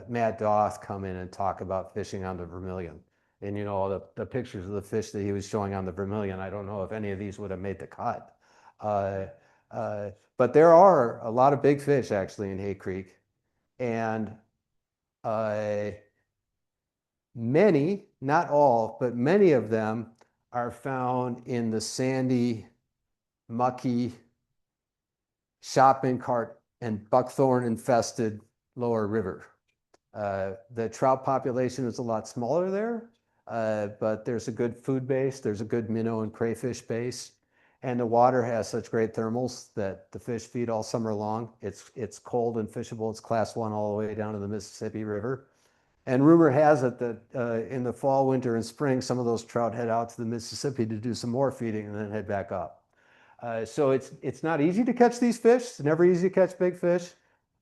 Speaker 6: Matt Doth come in and talk about fishing on the Vermilion. And, the pictures of the fish that he was showing on the Vermilion, I don't know if any of these would have made the cut. But there are a lot of big fish actually in Hay Creek. And many, not all, but many of them are found in the sandy, mucky, shopping cart and buckthorn infested lower river. The trout population is a lot smaller there, but there's a good food base, there's a good minnow and crayfish base, and the water has such great thermals that the fish feed all summer long. It's cold and fishable. It's class 1 all the way down to the Mississippi River. And rumor has it that in the fall, winter, and spring, some of those trout head out to the Mississippi to do some more feeding and then head back up. So it's not easy to catch these fish. It's never easy to catch big fish.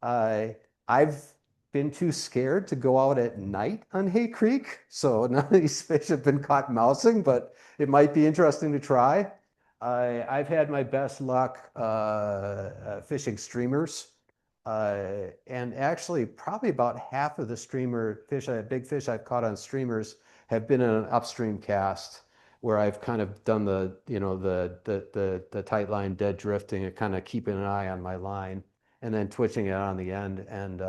Speaker 6: I've been too scared to go out at night on Hay Creek, so none of these fish have been caught mousing, but it might be interesting to try. I've had my best luck fishing streamers And actually, probably about half of the streamer fish, big fish I've caught on streamers have been in an upstream cast where I've kind of done the, you know, the tight line dead drifting and kind of keeping an eye on my line and then twitching it on the end. And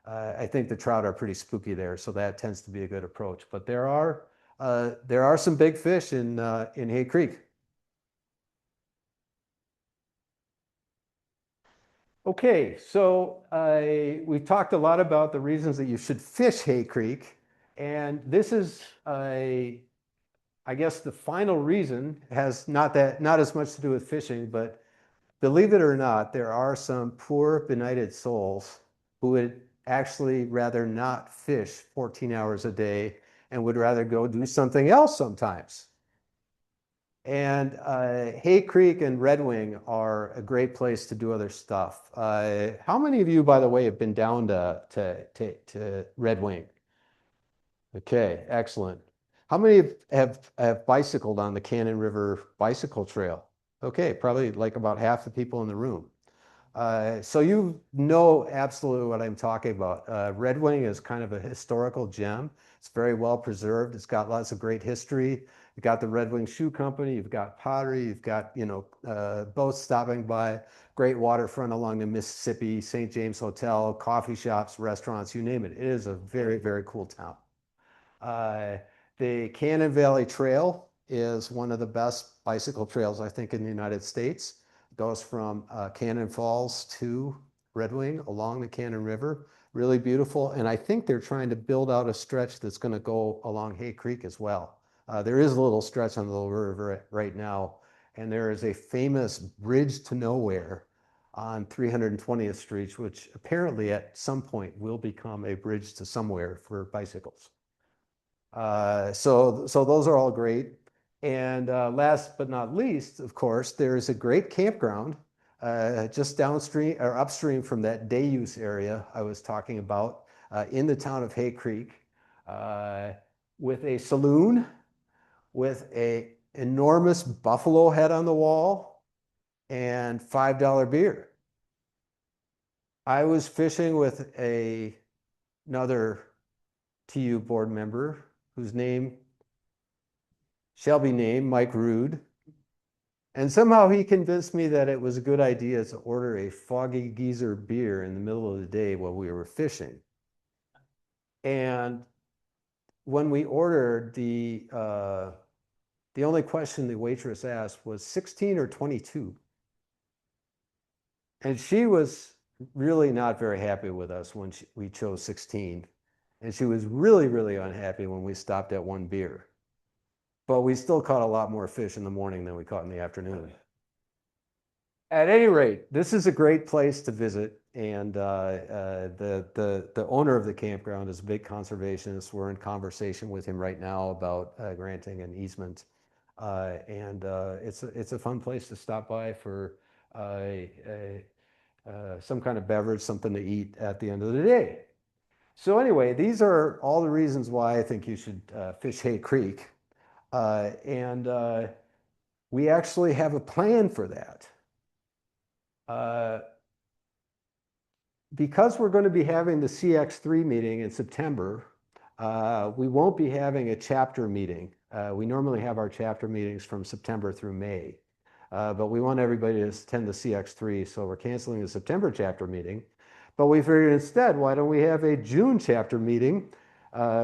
Speaker 6: I think the trout are pretty spooky there, so that tends to be a good approach. But there are some big fish in Hay Creek. Okay, so we've talked a lot about the reasons that you should fish Hay Creek, and this is I guess the final reason has not as much to do with fishing, but believe it or not, there are some poor benighted souls who would actually rather not fish 14 hours a day and would rather go do something else sometimes. And Hay Creek and Red Wing are a great place to do other stuff. How many of you, by the way, have been down to Red Wing? Okay, excellent. How many have bicycled on the Cannon River Bicycle Trail? Okay, probably like about half the people in the room. So you know absolutely what I'm talking about. Red Wing is kind of a historical gem. It's very well preserved. It's got lots of great history. You've got the Red Wing Shoe Company. You've got pottery. You've got, you know, boats stopping by. Great waterfront along the Mississippi. St. James Hotel, coffee shops, restaurants, you name it. It is a very, very cool town. The Cannon Valley Trail is one of the best bicycle trails, I think, in the United States. It goes from Cannon Falls to Red Wing along the Cannon River. Really beautiful. And I think they're trying to build out a stretch that's going to go along Hay Creek as well. There is a little stretch on the Little River right now, and there is a famous bridge to nowhere on 320th Street, which apparently at some point will become a bridge to somewhere for bicycles. So those are all great. And last but not least, of course, there is a great campground just downstream or upstream from that day use area I was talking about in the town of Hay Creek with a saloon, with a enormous buffalo head on the wall and $5 beer. I was fishing with another TU board member whose name shall be named, Mike Rude. And somehow he convinced me that it was a good idea to order a Foggy Geezer beer in the middle of the day while we were fishing. And when we ordered, the only question the waitress asked was 16 or 22. And she was really not very happy with us when we chose 16. And she was really, really unhappy when we stopped at one beer. But we still caught a lot more fish in the morning than we caught in the afternoon. At any rate, this is a great place to visit. And the owner of the campground is a big conservationist. We're in conversation with him right now about granting an easement. It's a fun place to stop by for some kind of beverage, something to eat at the end of the day. So anyway, these are all the reasons why I think you should fish Hay Creek. We actually have a plan for that. Because we're going to be having the CX3 meeting in September, we won't be having a chapter meeting. We normally have our chapter meetings from September through May. But we want everybody to attend the CX3, so we're canceling the September chapter meeting. But we figured instead, why don't we have a June chapter meeting?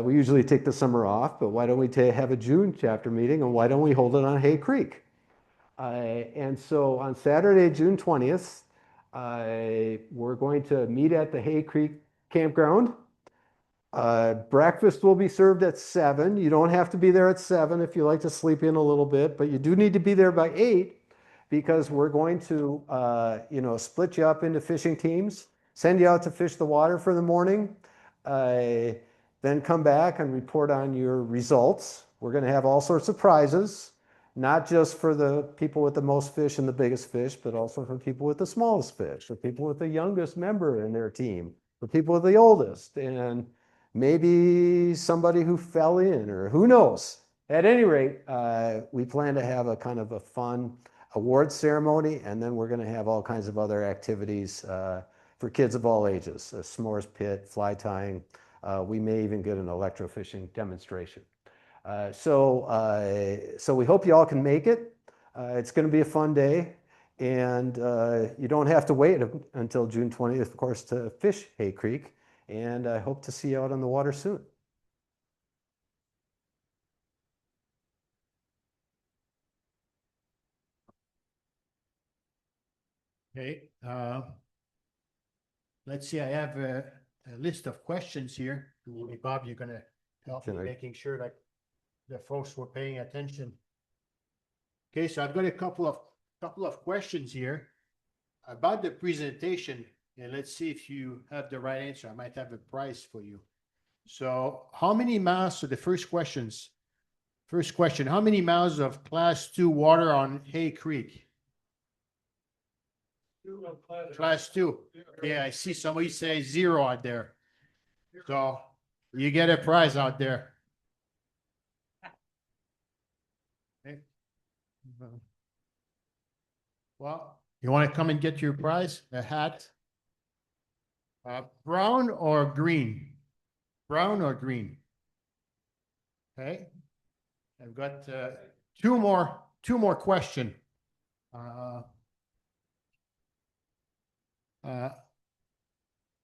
Speaker 6: We usually take the summer off, but why don't we have a June chapter meeting, and why don't we hold it on Hay Creek? And so on Saturday, June 20th, we're going to meet at the Hay Creek campground. Breakfast will be served at 7. You don't have to be there at 7 if you like to sleep in a little bit, but you do need to be there by 8 because we're going to split you up into fishing teams, send you out to fish the water for the morning, then come back and report on your results. We're going to have all sorts of prizes, not just for the people with the most fish and the biggest fish, but also for people with the smallest fish, for people with the youngest member in their team, for people with the oldest, and maybe somebody who fell in, or who knows. At any rate, we plan to have a kind of a fun award ceremony, and then we're going to have all kinds of other activities for kids of all ages, a s'mores pit, fly tying. We may even get an electrofishing demonstration. So we hope you all can make it. It's going to be a fun day, and you don't have to wait until June 20th, of course, to fish Hay Creek. And I hope to see you out on the water soon.
Speaker 1: Okay, let's see, I have a list of questions here. Maybe Bob, you're gonna help me
Speaker 6: Can I-
Speaker 1: making sure that the folks were paying attention. Okay, so I've got a couple of questions here about the presentation, and let's see if you have the right answer. I might have a prize for you. So how many miles, so the first question, how many miles of class 2 water on Hay Creek? Class 2. Yeah, I see somebody say 0 out there. So you get a prize out there. Okay. Well, you want to come and get your prize, a hat? Brown or green? Brown or green? Okay. I've got two more questions.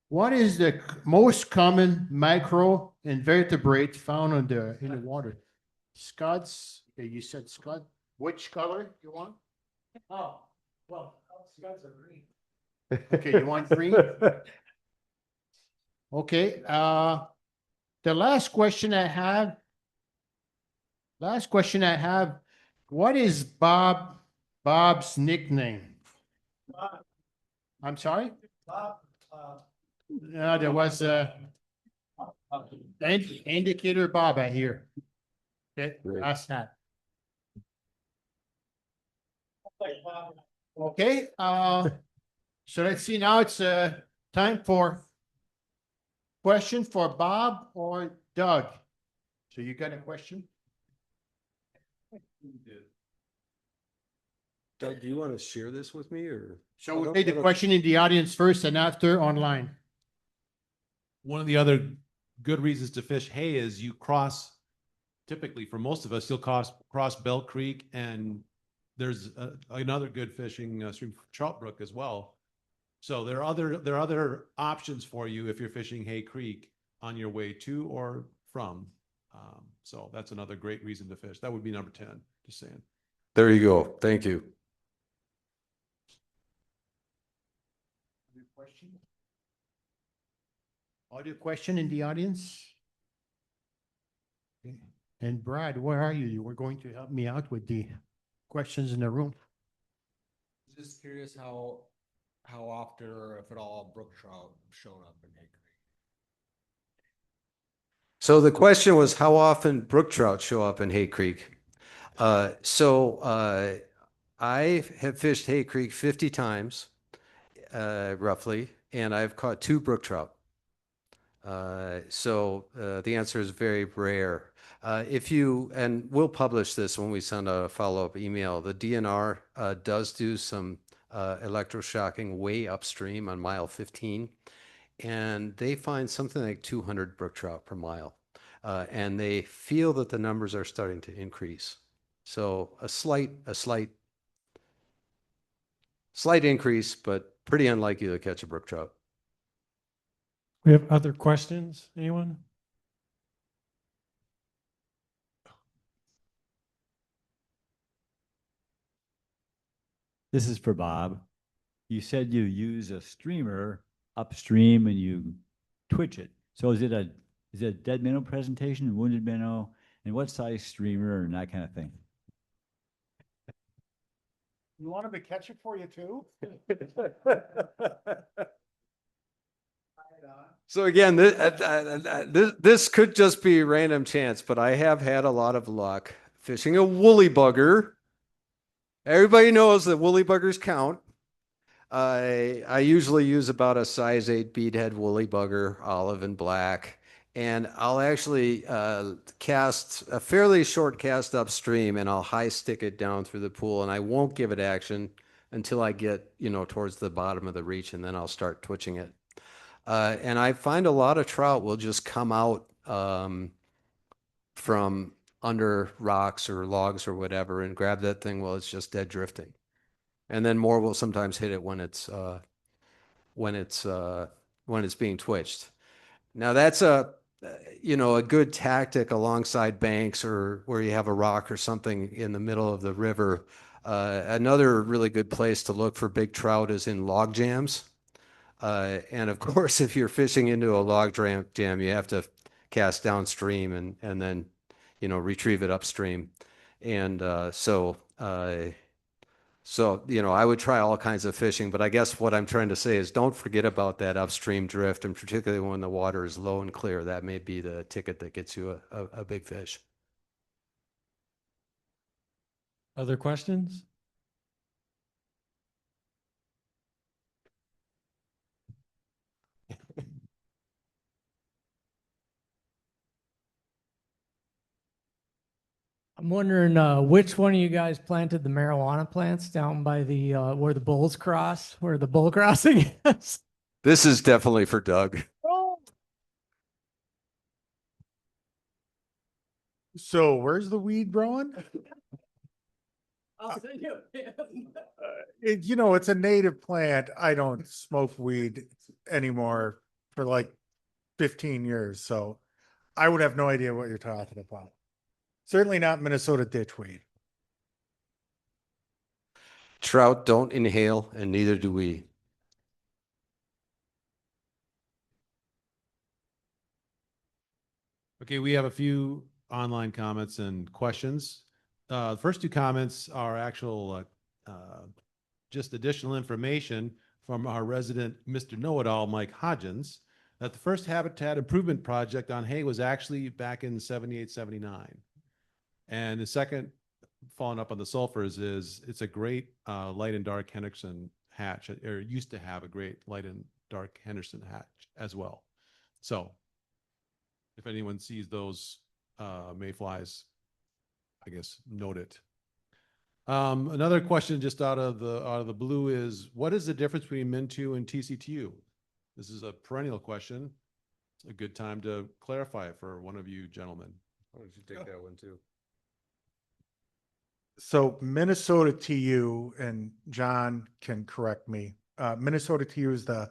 Speaker 1: What is the most common micro invertebrate found in the water? Scuds. Okay, you said scud. Which color you want? Oh, well, scuds are green. Okay, you want green? Okay. The last question I have. What is Bob's nickname? I'm sorry? No, there was indicator Bob I hear. Okay,
Speaker 6: Great.
Speaker 1: ask that. Okay, so let's see now it's time for question for Bob or Doug. So you got a question?
Speaker 6: Doug, do you want to share this with me, or?
Speaker 1: So we'll take the question in the audience first and after online.
Speaker 7: One of the other good reasons to fish hay is you cross, typically for most of us, you'll cross Bell Creek, and there's another good fishing stream, Trout Brook as well. So there are other options for you if you're fishing Hay Creek on your way to or from. So that's another great reason to fish. That would be number 10, just saying.
Speaker 6: There you go. Thank you.
Speaker 1: Audio question in the audience? Okay. And Brad, where are you? You were going to help me out with the questions in the room.
Speaker 8: Just curious how often or if at all brook trout shown up in Hay Creek.
Speaker 6: So the question was, how often brook trout show up in Hay Creek? I have fished Hay Creek 50 times, roughly, and I've caught 2 brook trout. The answer is very rare. And we'll publish this when we send a follow-up email. The DNR does do some electroshocking way upstream on mile 15, and they find something like 200 brook trout per mile. And they feel that the numbers are starting to increase. So a slight increase, but pretty unlikely to catch a brook trout.
Speaker 2: We have other questions, anyone?
Speaker 9: This is for Bob. You said you use a streamer upstream and you twitch it. So is it a dead minnow presentation, wounded minnow, and what size streamer and that kind of thing?
Speaker 4: You want him to catch it for you too?
Speaker 6: So again, this could just be random chance, but I have had a lot of luck fishing a woolly bugger. Everybody knows that woolly buggers count. I usually use about a size 8 beadhead woolly bugger, olive and black, and I'll actually cast a fairly short cast upstream, and I'll high stick it down through the pool, and I won't give it action until I get, towards the bottom of the reach, and then I'll start twitching it. And I find a lot of trout will just come out from under rocks or logs or whatever and grab that thing while it's just dead drifting. And then more will sometimes hit it when it's being twitched. Now that's a good tactic alongside banks or where you have a rock or something in the middle of the river. Another really good place to look for big trout is in log jams. And of course, if you're fishing into a log jam, you have to cast downstream and then, retrieve it upstream. And so, I would try all kinds of fishing, but I guess what I'm trying to say is don't forget about that upstream drift, and particularly when the water is low and clear, that may be the ticket that gets you a big fish.
Speaker 2: Other questions?
Speaker 5: I'm wondering which one of you guys planted the marijuana plants down by the where the bulls cross, where the bull crossing is.
Speaker 6: This is definitely for Doug.
Speaker 4: So where's the weed growing? It's a native plant. I don't smoke weed anymore for like 15 years. So I would have no idea what you're talking about. Certainly not Minnesota ditchweed.
Speaker 6: Trout don't inhale, and neither do we.
Speaker 7: Okay, we have a few online comments and questions. The first two comments are actual just additional information from our resident Mr. Know-It-All, Mike Hodgins, that the first habitat improvement project on Hay was actually back in 78, 79. And the second, following up on the sulfurs, is it's a great light and dark Henderson hatch, or used to have a great light and dark Henderson hatch as well. So if anyone sees those mayflies, I guess note it. Another question just out of the blue is, what is the difference between Min2 and TCTU? This is a perennial question. It's a good time to clarify it for one of you gentlemen.
Speaker 6: Why don't you take that one too?
Speaker 4: So Minnesota TU, and John can correct me. Minnesota TU is the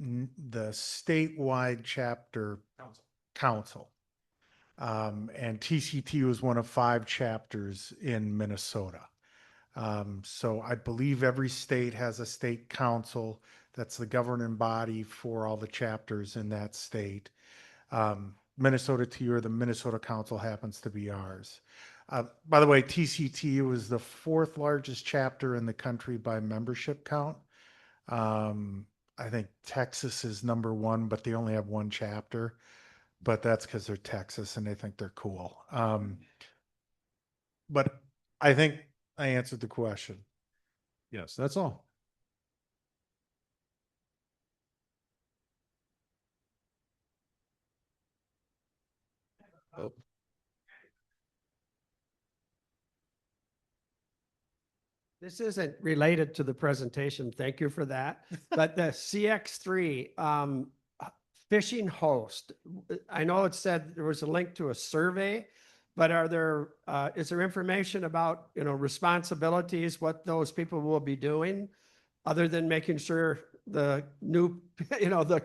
Speaker 4: statewide chapter council. And TCTU is one of 5 chapters in Minnesota. So I believe every state has a state council that's the governing body for all the chapters in that state. Minnesota TU, or the Minnesota Council, happens to be ours. By the way, TCTU is the 4th largest chapter in the country by membership count. I think Texas is number 1, but they only have 1 chapter. But that's because they're Texas and they think they're cool. But I think I answered the question.
Speaker 7: Yes, that's all.
Speaker 6: Oh.
Speaker 10: This isn't related to the presentation. Thank you for that. But the CX3 fishing host, I know it said there was a link to a survey, but is there information about, responsibilities, what those people will be doing, other than making sure the new, the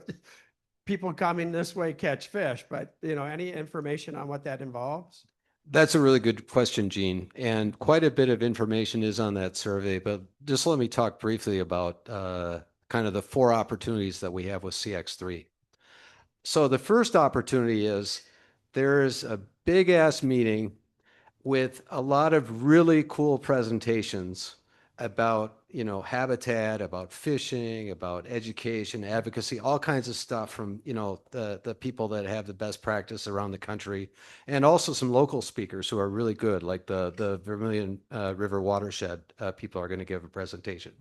Speaker 10: people coming this way catch fish, but, any information on what that involves?
Speaker 6: That's a really good question, Gene. And quite a bit of information is on that survey, but just let me talk briefly about kind of the 4 opportunities that we have with CX3. So the first opportunity is there's a big ass meeting with a lot of really cool presentations about, habitat, about fishing, about education, advocacy, all kinds of stuff from, the people that have the best practice around the country, and also some local speakers who are really good, like the Vermilion River Watershed people are going to give a presentation.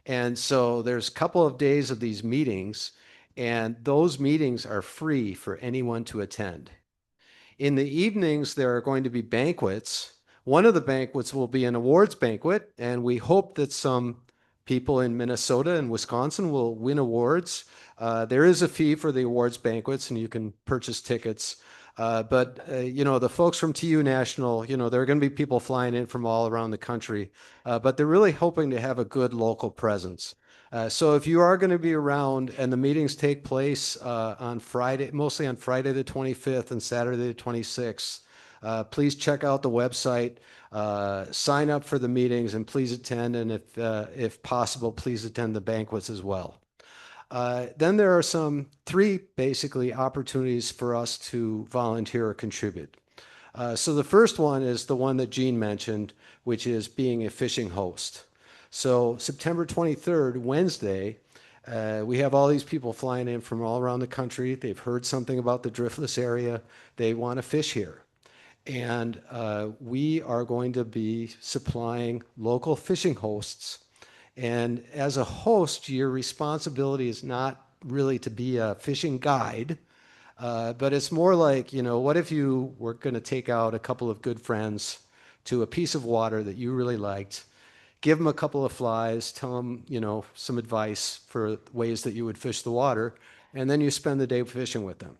Speaker 6: And so there's a couple of days of these meetings, and those meetings are free for anyone to attend. In the evenings, there are going to be banquets One of the banquets will be an awards banquet, and we hope that some people in Minnesota and Wisconsin will win awards. There is a fee for the awards banquets, and you can purchase tickets. You know, the folks from TU National, you know, there are going to be people flying in from all around the country, but they're really hoping to have a good local presence. So if you are going to be around and the meetings take place on Friday, mostly on Friday the 25th and Saturday the 26th, please check out the website, sign up for the meetings, and please attend. And if possible, please attend the banquets as well. Then there are three basically opportunities for us to volunteer or contribute. So the first one is the one that Gene mentioned, which is being a fishing host. So September 23rd, Wednesday, we have all these people flying in from all around the country. They've heard something about the driftless area. They want to fish here. And we are going to be supplying local fishing hosts. And as a host, your responsibility is not really to be a fishing guide, but it's more like, you know, what if you were going to take out a couple of good friends to a piece of water that you really liked, give them a couple of flies, tell them, you know, some advice for ways that you would fish the water, and then you spend the day fishing with them.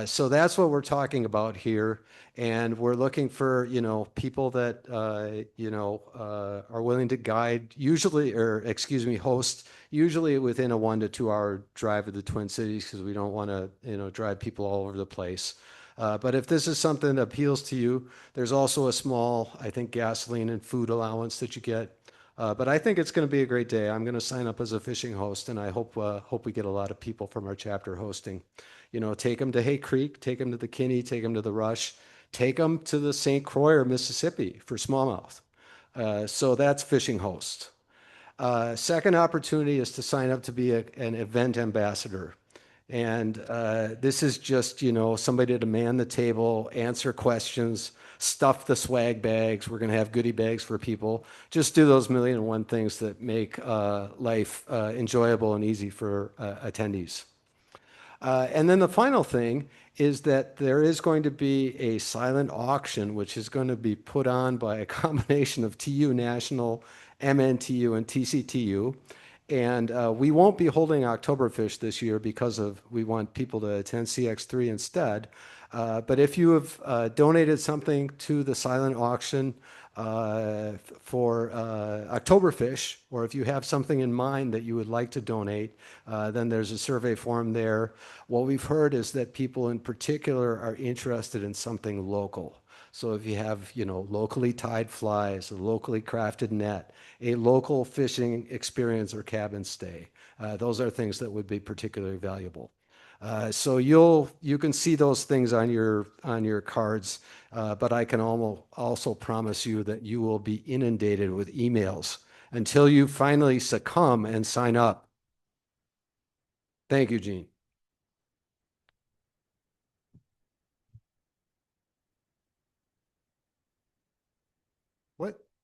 Speaker 6: So that's what we're talking about here. And we're looking for, you know, people that, are willing to guide, usually, or excuse me, host, usually within a 1 to 2 hour drive of the Twin Cities, because we don't want to, you know, drive people all over the place. But if this is something that appeals to you, there's also a small, I think, gasoline and food allowance that you get. But I think it's going to be a great day. I'm going to sign up as a fishing host, and I hope we get a lot of people from our chapter hosting. You know, take them to Hay Creek, take them to the Kinney, take them to the Rush, take them to the St. Croix, Mississippi for smallmouth. So that's fishing host. Second opportunity is to sign up to be an event ambassador. And this is just, you know, somebody to man the table, answer questions, stuff the swag bags. We're going to have goodie bags for people. Just do those 1,000,001 things that make life enjoyable and easy for attendees. And then the final thing is that there is going to be a silent auction, which is going to be put on by a combination of TU National, MNTU, and TCTU. And we won't be holding Oktoberfish this year because we want people to attend CX3 instead. But if you have donated something to the silent auction for Oktoberfish, or if you have something in mind that you would like to donate, then there's a survey form there. What we've heard is that people in particular are interested in something local. So if you have, you know, locally tied flies, a locally crafted net, a local fishing experience or cabin stay, those are things that would be particularly valuable. So you can see those things on your cards, but I can also promise you that you will be inundated with emails until you finally succumb and sign up. Thank you, Gene.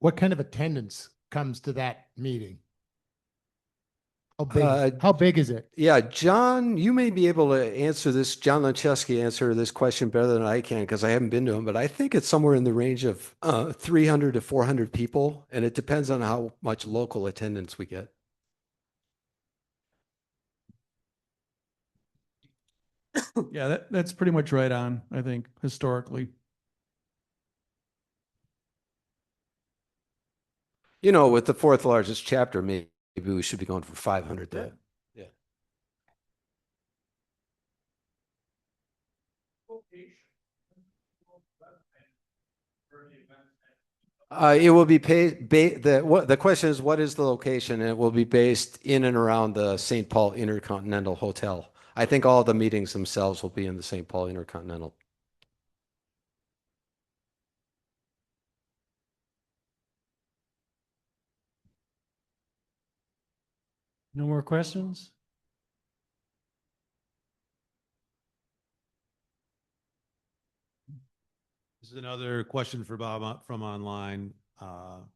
Speaker 1: What kind of attendance comes to that meeting?
Speaker 6: Uh,
Speaker 1: How big is it?
Speaker 6: Yeah, John, you may be able to answer this. John Lancheski answer this question better than I can because I haven't been to him, but I think it's somewhere in the range of 300 to 400 people, and it depends on how much local attendance we get.
Speaker 11: Yeah, that's pretty much right on, I think, historically.
Speaker 6: You know, with the fourth largest chapter, maybe we should be going for 500 there. Yeah. It will be paid. The question is, what is the location? And it will be based in and around the St. Paul Intercontinental Hotel. I think all the meetings themselves will be in the St. Paul Intercontinental.
Speaker 2: No more questions?
Speaker 7: This is another question for Bob from online.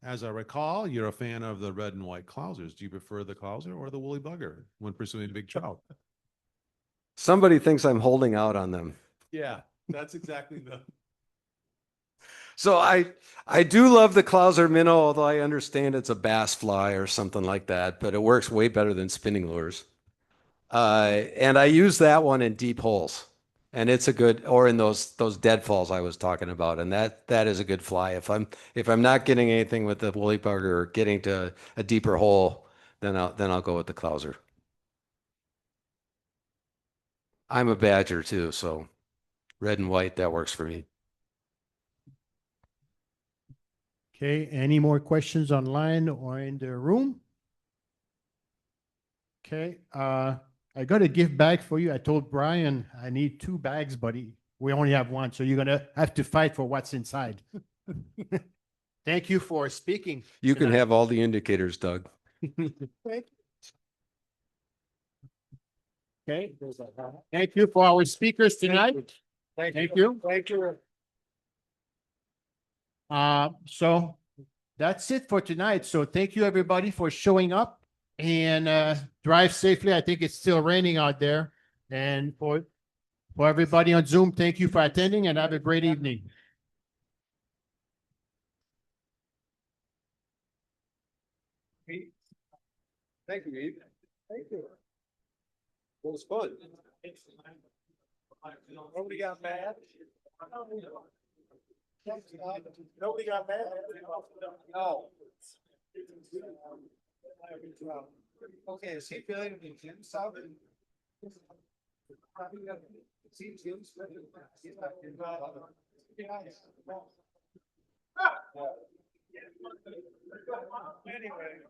Speaker 7: As I recall, you're a fan of the red and white Clousers. Do you prefer the Clouser or the woolly bugger when pursuing big trout?
Speaker 6: Somebody thinks I'm holding out on them.
Speaker 7: Yeah, that's exactly the.
Speaker 6: So I do love the Clouser minnow, although I understand it's a bass fly or something like that, but it works way better than spinning lures. And I use that one in deep holes, and it's a good, or in those deadfalls I was talking about, and that is a good fly. If I'm not getting anything with the woolly bugger or getting to a deeper hole, then I'll go with the Clouser. I'm a badger too, so red and white, that works for me.
Speaker 1: Okay, any more questions online or in the room? Okay, I got a gift bag for you. I told Brian I need 2 bags, but we only have 1, so you're gonna have to fight for what's inside. Thank you for speaking.
Speaker 6: You can
Speaker 1: tonight.
Speaker 6: have all the indicators, Doug.
Speaker 1: Okay, thank you for our speakers tonight. Thank you.
Speaker 10: Thank you.
Speaker 1: So that's it for tonight. So thank you everybody for showing up, and drive safely. I think it's still raining out there. And for everybody on Zoom, thank you for attending and have a great evening.
Speaker 6: Thank you, Eve. Thank you. It was fun.
Speaker 4: Nobody got mad? Nobody got mad? No.
Speaker 6: Okay, is he feeling the gym south? See Jim's.
Speaker 4: Anyway.